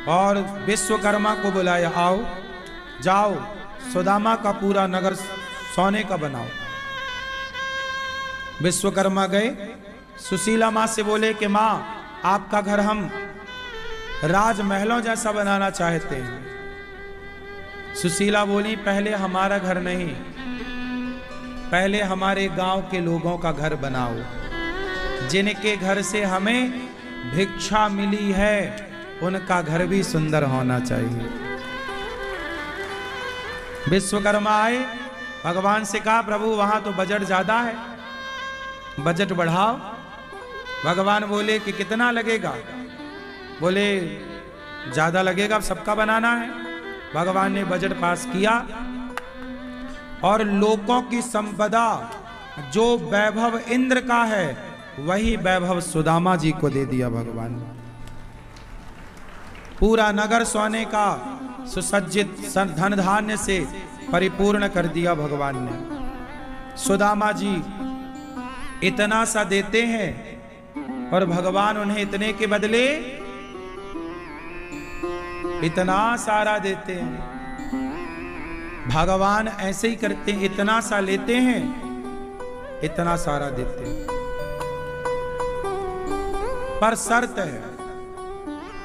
Speaker 1: और विश्वकर्मा को बुलाया, आओ जाओ सुदामा का पूरा नगर सोने का बनाओ। विश्वकर्मा गए, सुशीला माँ से बोले कि माँ आपका घर हम राजमहलों जैसा बनाना चाहते हैं। सुशीला बोली पहले हमारा घर नहीं, पहले हमारे गांव के लोगों का घर बनाओ, जिनके घर से हमें भिक्षा मिली है उनका घर भी सुंदर होना चाहिए। विश्वकर्मा आए, भगवान से कहा प्रभु वहां तो बजट ज्यादा है, बजट बढ़ाओ। भगवान बोले कि कितना लगेगा? बोले ज्यादा लगेगा, सबका बनाना है। भगवान ने बजट पास किया और लोगों की संपदा जो वैभव इंद्र का है वही वैभव सुदामा जी को दे दिया भगवान ने। पूरा नगर सोने का सुसज्जित धन धान्य से परिपूर्ण कर दिया भगवान ने। सुदामा जी इतना सा देते हैं और भगवान उन्हें इतने के बदले इतना सारा देते हैं। भगवान ऐसे ही करते हैं, इतना सा लेते हैं, इतना सारा देते हैं। पर शर्त है,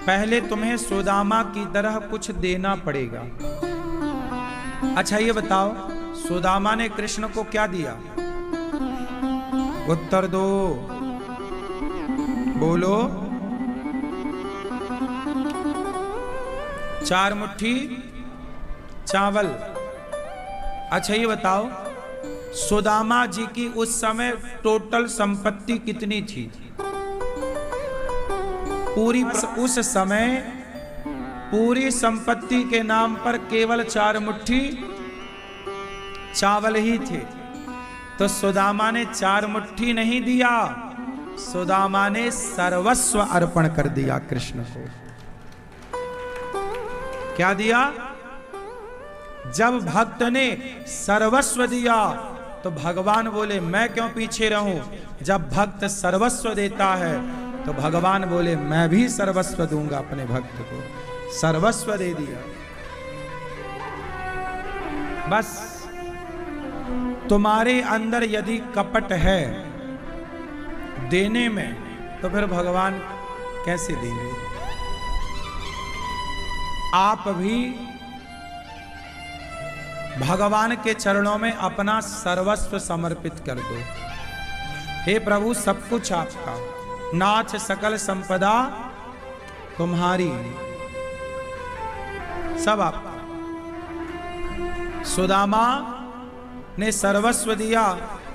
Speaker 1: पहले तुम्हें सुदामा की तरह कुछ देना पड़ेगा। अच्छा ये बताओ, सुदामा ने कृष्ण को क्या दिया? उत्तर दो, बोलो। 4 मुट्ठी चावल। अच्छा ये बताओ, सुदामा जी की उस समय टोटल संपत्ति कितनी थी? पूरी उस समय पूरी संपत्ति के नाम पर केवल 4 मुट्ठी चावल ही थे। तो सुदामा ने 4 मुट्ठी नहीं दिया, सुदामा ने सर्वस्व अर्पण कर दिया कृष्ण को। क्या दिया? जब भक्त ने सर्वस्व दिया तो भगवान बोले मैं क्यों पीछे रहूं। जब भक्त सर्वस्व देता है तो भगवान बोले मैं भी सर्वस्व दूंगा अपने भक्त को। सर्वस्व दे दिया। बस तुम्हारे अंदर यदि कपट है देने में तो फिर भगवान कैसे देंगे? आप भी भगवान के चरणों में अपना सर्वस्व समर्पित कर दो। हे प्रभु सब कुछ आपका, नाथ सकल संपदा तुम्हारी, सब आपका। सुदामा ने सर्वस्व दिया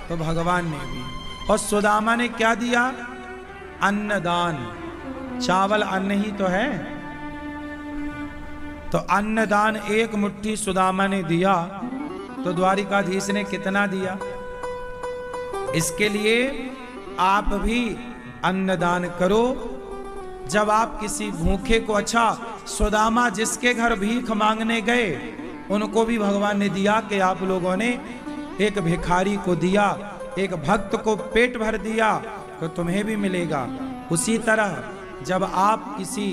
Speaker 1: तो भगवान ने भी। और सुदामा ने क्या दिया? अन्नदान। चावल अन्न ही तो है, तो अन्नदान 1 मुट्ठी सुदामा ने दिया तो द्वारिकाधीश ने कितना दिया? इसके लिए आप भी अन्नदान करो। जब आप किसी भूखे को, अच्छा सुदामा जिसके घर भीख मांगने गए उनको भी भगवान ने दिया कि आप लोगों ने एक भिखारी को दिया, एक भक्त को पेट भर दिया तो तुम्हें भी मिलेगा। उसी तरह जब आप किसी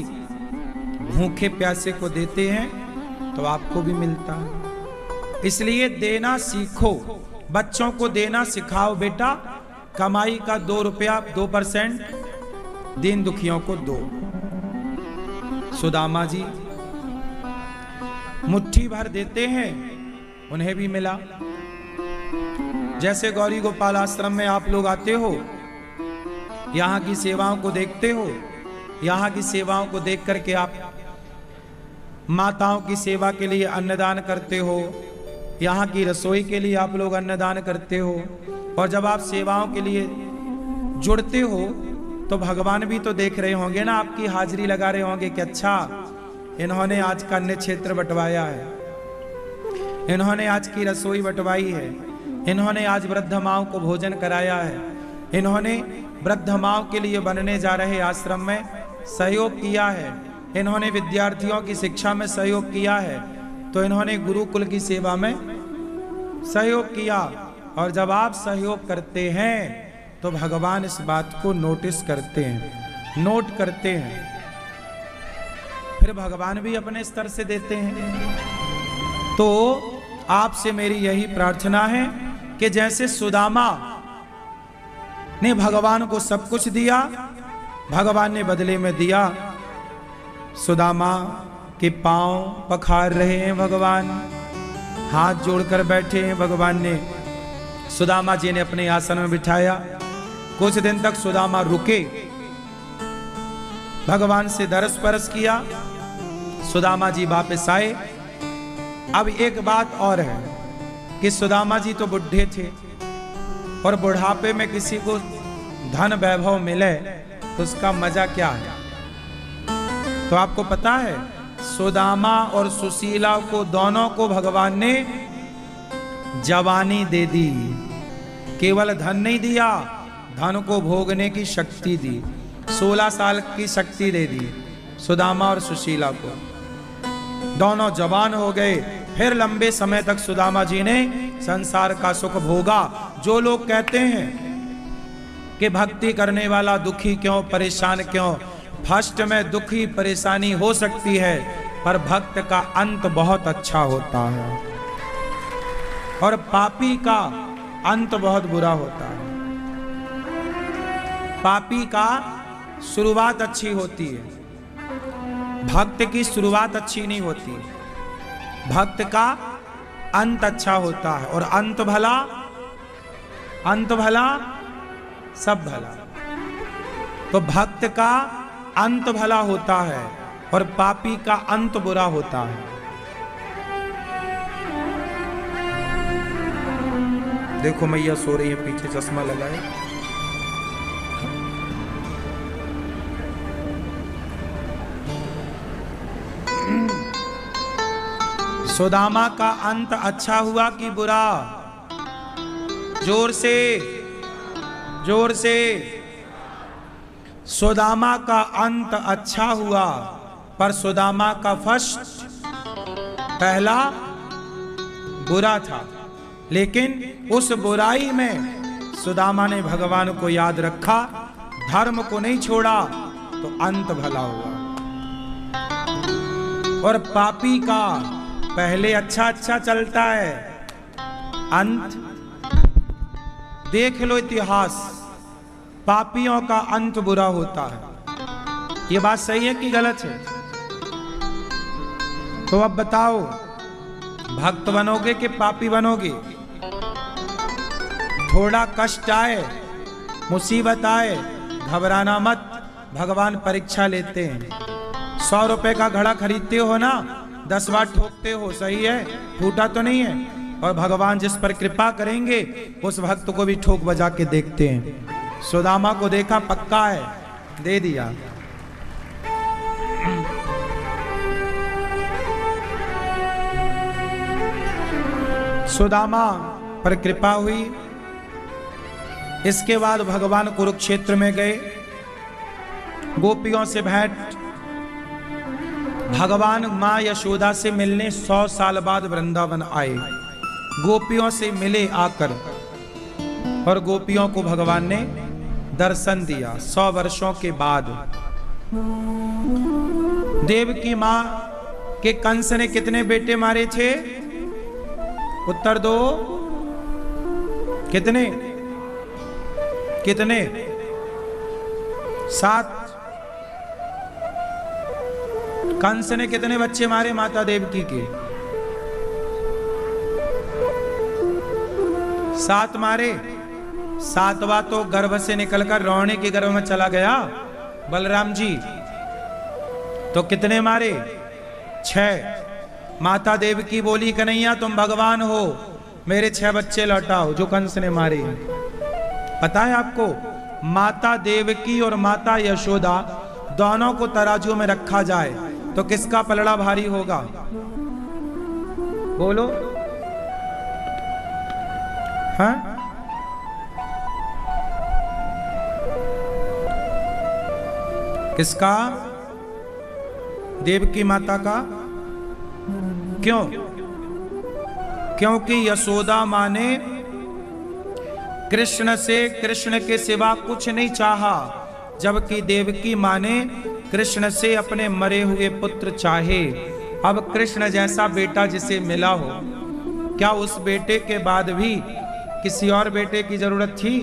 Speaker 1: भूखे प्यासे को देते हैं तो आपको भी मिलता है। इसलिए देना सीखो, बच्चों को देना सिखाओ। बेटा कमाई का 2 रुपया 2% दीन दुखियों को दो। सुदामा जी मुट्ठी भर देते हैं, उन्हें भी मिला। जैसे गौरी गोपाल आश्रम में आप लोग आते हो, यहाँ की सेवाओं को देखते हो, यहाँ की सेवाओं को देख करके आप माताओं की सेवा के लिए अन्नदान करते हो, यहाँ की रसोई के लिए आप लोग अन्नदान करते हो। और जब आप सेवाओं के लिए जुड़ते हो तो भगवान भी तो देख रहे होंगे ना, आपकी हाजिरी लगा रहे होंगे कि अच्छा इन्होंने आज का अन्न क्षेत्र बंटवाया है, इन्होंने आज की रसोई बंटवाई है, इन्होंने आज वृद्ध माओं को भोजन कराया है, इन्होंने वृद्ध माओं के लिए बनने जा रहे आश्रम में सहयोग किया है, इन्होंने विद्यार्थियों की शिक्षा में सहयोग किया है, तो इन्होंने गुरुकुल की सेवा में सहयोग किया। और जब आप सहयोग करते हैं तो भगवान इस बात को नोटिस करते हैं, नोट करते हैं, फिर भगवान भी अपने स्तर से देते हैं। तो आपसे मेरी यही प्रार्थना है कि जैसे सुदामा ने भगवान को सब कुछ दिया, भगवान ने बदले में दिया। सुदामा के पांव पखार रहे हैं भगवान, हाथ जोड़कर बैठे हैं भगवान ने। सुदामा जी ने अपने आसन में बिठाया। कुछ दिन तक सुदामा रुके, भगवान से दरस परस किया। सुदामा जी वापस आए। अब एक बात और है कि सुदामा जी तो बुढ़े थे, और बुढ़ापे में किसी को धन वैभव मिले तो उसका मजा क्या है। तो आपको पता है, सुदामा और सुशीला को दोनों को भगवान ने जवानी दे दी, केवल धन नहीं दिया, धन को भोगने की शक्ति दी। 16 साल की शक्ति दे दी सुदामा और सुशीला को। दोनों जवान हो गए। फिर लंबे समय तक सुदामा जी ने संसार का सुख भोगा। जो लोग कहते हैं कि भक्ति करने वाला दुखी क्यों, परेशान क्यों, फर्स्ट में दुखी परेशानी हो सकती है, पर भक्त का अंत बहुत अच्छा होता है और पापी का अंत बहुत बुरा होता है। पापी का शुरुआत अच्छी होती है, भक्त की शुरुआत अच्छी नहीं होती। भक्त का अंत अच्छा होता है, और अंत भला, अंत भला सब भला। तो भक्त का अंत भला होता है और पापी का अंत बुरा होता है। देखो मैया सो रही है पीछे, चश्मा लगाए। सुदामा का अंत अच्छा हुआ कि बुरा? जोर से, जोर से। सुदामा का अंत अच्छा हुआ, पर सुदामा का फर्स्ट पहला बुरा था। लेकिन उस बुराई में सुदामा ने भगवान को याद रखा, धर्म को नहीं छोड़ा, तो अंत भला हुआ। और पापी का पहले अच्छा अच्छा चलता है, अंत देख लो इतिहास, पापियों का अंत बुरा होता है। ये बात सही है कि गलत है? तो अब बताओ, भक्त बनोगे कि पापी बनोगे? थोड़ा कष्ट आए, मुसीबत आए, घबराना मत, भगवान परीक्षा लेते हैं। 100 रुपए का घड़ा खरीदते हो ना, 10 बार ठोकते हो, सही है, फूटा तो नहीं है। और भगवान जिस पर कृपा करेंगे उस भक्त को भी ठोक बजा के देखते हैं। सुदामा को देखा, पक्का है, दे दिया। सुदामा पर कृपा हुई। इसके बाद भगवान कुरुक्षेत्र में गए, गोपियों से भेंट। भगवान मां यशोदा से मिलने 100 साल बाद वृंदावन आए, गोपियों से मिले आकर, और गोपियों को भगवान ने दर्शन दिया 100 वर्षों के बाद। देवकी मां के कंस ने कितने बेटे मारे थे? उत्तर दो। कितने? कितने? 7। कंस ने कितने बच्चे मारे माता देवकी के? 7 मारे। 7वां तो गर्भ से निकलकर रोने के गर्भ में चला गया, बलराम जी। तो कितने मारे? 6। माता देवकी बोली, कन्हैया तुम भगवान हो, मेरे 6 बच्चे लौटाओ जो कंस ने मारे। पता है आपको, माता देवकी और माता यशोदा दोनों को तराजू में रखा जाए तो किसका पलड़ा भारी होगा? बोलो। हाँ? किसका? देवकी माता का। क्यों? क्योंकि यशोदा माँ ने कृष्ण से कृष्ण के सिवा कुछ नहीं चाहा, जबकि देवकी माँ ने कृष्ण से अपने मरे हुए पुत्र चाहे। अब कृष्ण जैसा बेटा जिसे मिला हो, क्या उस बेटे के बाद भी किसी और बेटे की जरूरत थी?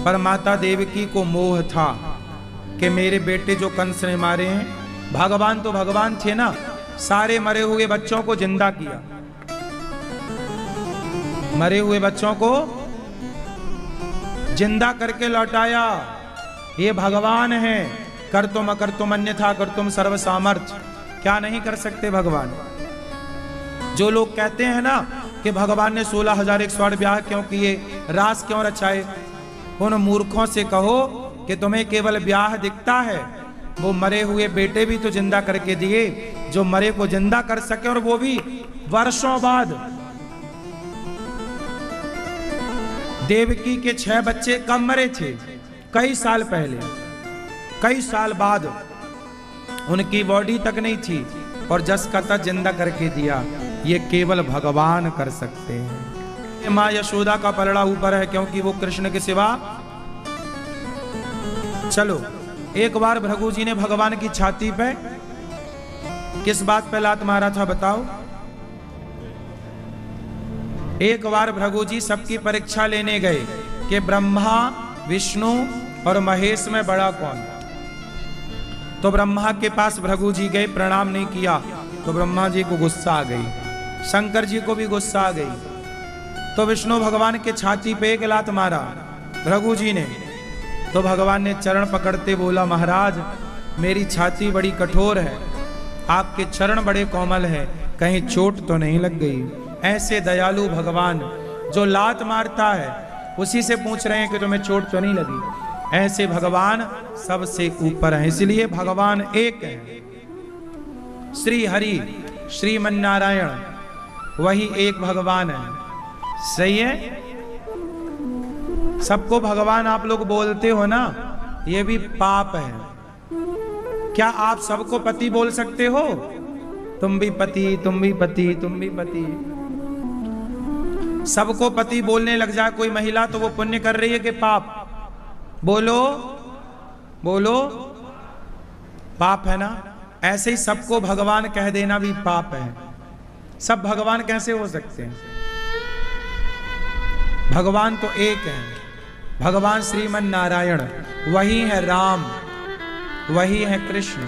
Speaker 1: पर माता देवकी को मोह था कि मेरे बेटे जो कंस ने मारे हैं, भगवान तो भगवान थे ना, सारे मरे हुए बच्चों को जिंदा किया, मरे हुए बच्चों को जिंदा करके लौटाया। ये भगवान है। कर्तुम अकर्तुम अन्यथा कर्तुम सर्व सामर्थ्य, क्या नहीं कर सकते भगवान? जो लोग कहते हैं ना कि भगवान ने 16,108 ब्याह क्यों किए, रास क्यों रचाए, उन मूर्खों से कहो कि तुम्हें केवल ब्याह दिखता है, वो मरे हुए बेटे भी तो जिंदा करके दिए, जो मरे को जिंदा कर सके, और वो भी वर्षों बाद। देवकी के 6 बच्चे कब मरे थे? कई साल पहले, कई साल बाद, उनकी बॉडी तक नहीं थी, और जस का तस जिंदा करके दिया। ये केवल भगवान कर सकते हैं। माँ यशोदा का पलड़ा ऊपर है, क्योंकि वो कृष्ण के सिवा। चलो, एक बार भृगु जी ने भगवान की छाती पे किस बात पे लात मारा था बताओ? एक बार भृगु जी सबकी परीक्षा लेने गए कि ब्रह्मा, विष्णु और महेश में बड़ा कौन? तो ब्रह्मा के पास भृगु जी गए, प्रणाम नहीं किया तो ब्रह्मा जी को गुस्सा आ गई, शंकर जी को भी गुस्सा आ गई। तो विष्णु भगवान के छाती पे एक लात मारा भृगु जी ने। तो भगवान ने चरण पकड़ते बोला, महाराज मेरी छाती बड़ी कठोर है, आपके चरण बड़े कोमल हैं, कहीं चोट तो नहीं लग गई? ऐसे दयालु भगवान जो लात मारता है उसी से पूछ रहे हैं कि तुम्हें चोट तो नहीं लगी? ऐसे भगवान सबसे ऊपर हैं, इसलिए भगवान एक है। श्री हरि श्रीमन नारायण वही एक भगवान है। सही है? सबको भगवान आप लोग बोलते हो ना, ये भी पाप है। क्या आप सबको पति बोल सकते हो? तुम भी पति, तुम भी पति, तुम भी पति। सबको पति बोलने लग जाए कोई महिला तो वो पुण्य कर रही है कि पाप? बोलो बोलो, पाप है ना? ऐसे ही सबको भगवान कह देना भी पाप है। सब भगवान कैसे हो सकते हैं? भगवान तो एक है, भगवान श्रीमन नारायण, वही है राम, वही है कृष्ण,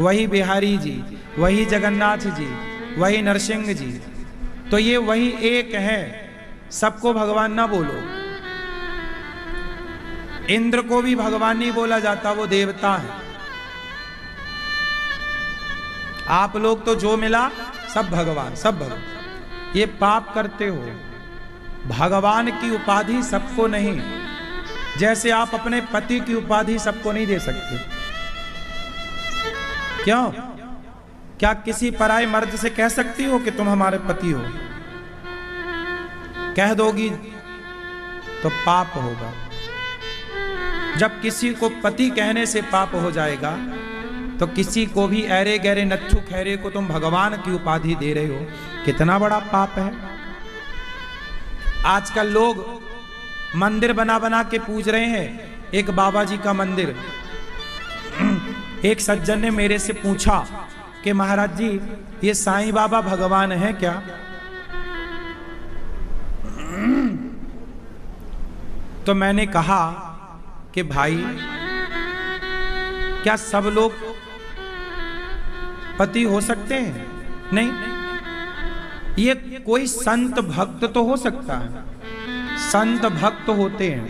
Speaker 1: वही बिहारी जी, वही जगन्नाथ जी, वही नरसिंह जी। तो ये वही एक है, सबको भगवान ना बोलो। इंद्र को भी भगवान नहीं बोला जाता, वो देवता है। आप लोग तो जो मिला सब भगवान, सब भगवान। ये पाप करते हो। भगवान की उपाधि सबको नहीं, जैसे आप अपने पति की उपाधि सबको नहीं दे सकते। क्यों? क्या किसी पराये मर्द से कह सकती हो कि तुम हमारे पति हो? कह दोगी तो पाप होगा। जब किसी को पति कहने से पाप हो जाएगा, तो किसी को भी ऐरे गहरे नत्थु खैरे को तुम भगवान की उपाधि दे रहे हो, कितना बड़ा पाप है। आजकल लोग मंदिर बना बना के पूज रहे हैं। एक बाबा जी का मंदिर, एक सज्जन ने मेरे से पूछा कि महाराज जी ये साईं बाबा भगवान है क्या? तो मैंने कहा कि भाई क्या सब लोग पति हो सकते हैं? नहीं, ये कोई संत भक्त तो हो सकता है, संत भक्त होते हैं,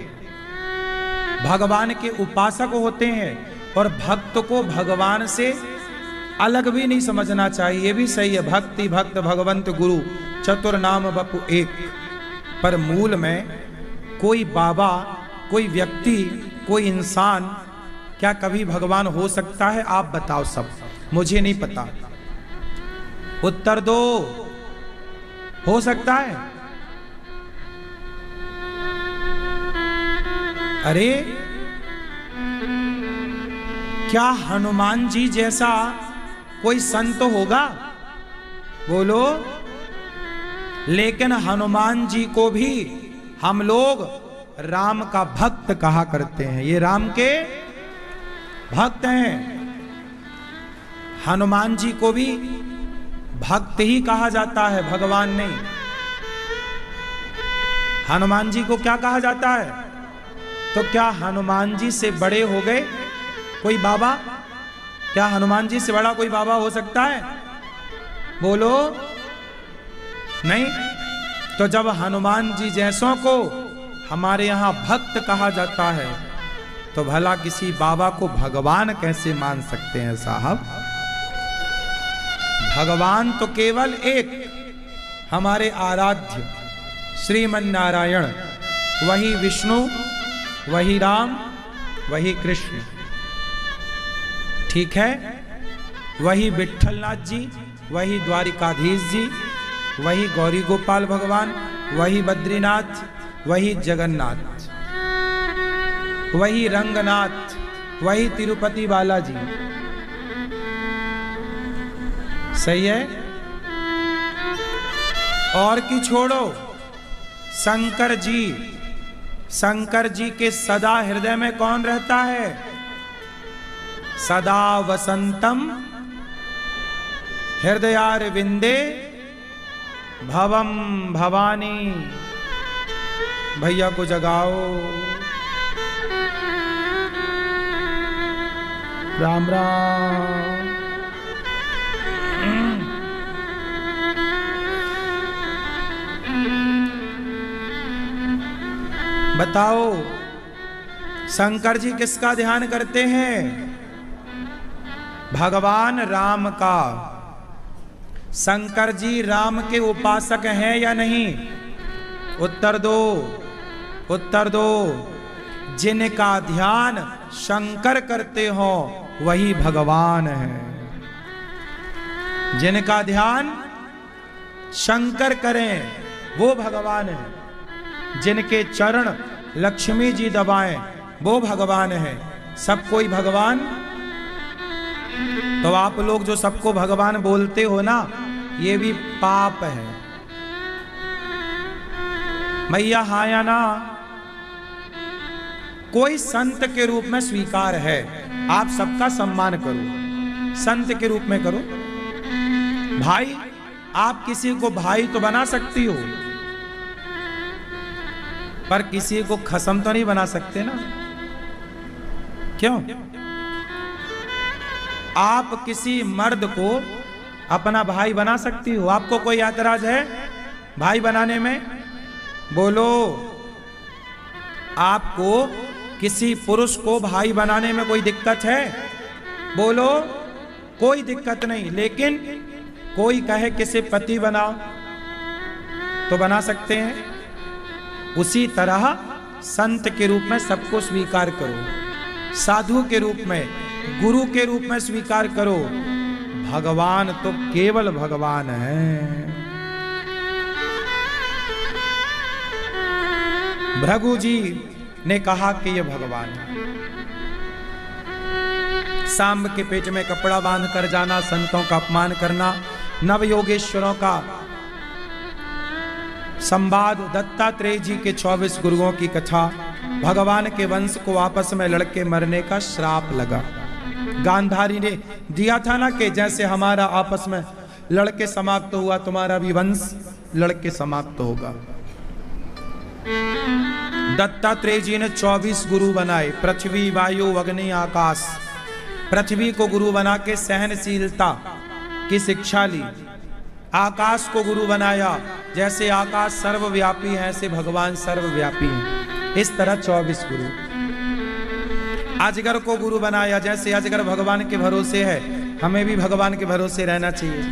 Speaker 1: भगवान के उपासक होते हैं, और भक्त को भगवान से अलग भी नहीं समझना चाहिए। ये भी सही है, भक्ति भक्त भगवंत गुरु चतुर नाम बपु एक। पर मूल में कोई बाबा, कोई व्यक्ति, कोई इंसान क्या कभी भगवान हो सकता है? आप बताओ सब, मुझे नहीं पता। उत्तर दो, हो सकता है? अरे क्या हनुमान जी जैसा कोई संत होगा? बोलो। लेकिन हनुमान जी को भी हम लोग राम का भक्त कहा करते हैं। ये राम के भक्त हैं। हनुमान जी को भी भक्त ही कहा जाता है, भगवान नहीं। हनुमान जी को क्या कहा जाता है? तो क्या हनुमान जी से बड़े हो गए कोई बाबा? क्या हनुमान जी से बड़ा कोई बाबा हो सकता है? बोलो नहीं। तो जब हनुमान जी जैसों को हमारे यहां भक्त कहा जाता है, तो भला किसी बाबा को भगवान कैसे मान सकते हैं साहब? भगवान तो केवल एक हमारे आराध्य श्रीमन नारायण, वही विष्णु, वही राम, वही कृष्ण, ठीक है? वही विट्ठलनाथ जी, वही द्वारिकाधीश जी, वही गौरी गोपाल भगवान, वही बद्रीनाथ, वही जगन्नाथ, वही रंगनाथ, वही तिरुपति बालाजी। सही है? और की छोड़ो, शंकर जी, शंकर जी के सदा हृदय में कौन रहता है? सदा वसंतम हृदयारविंदे भवम भवानी। भैया को जगाओ। राम राम। बताओ, शंकर जी किसका ध्यान करते हैं? भगवान राम का। शंकर जी राम के उपासक हैं या नहीं? उत्तर दो, उत्तर दो। जिनका ध्यान शंकर करते हो वही भगवान है। जिनका ध्यान शंकर करें वो भगवान है। जिनके चरण लक्ष्मी जी दबाएं वो भगवान है। सब कोई भगवान। तो आप लोग जो सबको भगवान बोलते हो ना, ये भी पाप है। मैया हाँ या ना? कोई संत के रूप में स्वीकार है, आप सबका सम्मान करो, संत के रूप में करो। भाई, आप किसी को भाई तो बना सकती हो, पर किसी को खसम तो नहीं बना सकते ना। क्यों? आप किसी मर्द को अपना भाई बना सकती हो? आपको कोई ऐतराज है भाई बनाने में? बोलो। आपको किसी पुरुष को भाई बनाने में कोई दिक्कत है? बोलो। कोई दिक्कत नहीं। लेकिन कोई कहे किसे पति बनाओ तो बना सकते हैं। उसी तरह संत के रूप में सबको स्वीकार करो, साधु के रूप में, गुरु के रूप में स्वीकार करो। भगवान तो केवल भगवान है। भृगु जी ने कहा कि ये भगवान है। सांब के पेट में कपड़ा बांध कर जाना, संतों का अपमान करना, नव योगेश्वरों का संवाद, दत्तात्रेय जी के 24 गुरुओं की कथा, भगवान के वंश को आपस में लड़के मरने का श्राप लगा। गांधारी ने दिया था ना कि जैसे हमारा आपस में लड़के समाप्त हुआ, तुम्हारा भी वंश लड़के समाप्त होगा। दत्तात्रेय जी ने 24 गुरु बनाए, पृथ्वी, वायु, अग्नि, आकाश। पृथ्वी को गुरु बना के सहनशीलता की शिक्षा ली। आकाश को गुरु बनाया, जैसे आकाश सर्वव्यापी है ऐसे भगवान सर्वव्यापी हैं। इस तरह 24 गुरु। अजगर को गुरु बनाया, जैसे अजगर भगवान के भरोसे है, हमें भी भगवान के भरोसे रहना चाहिए।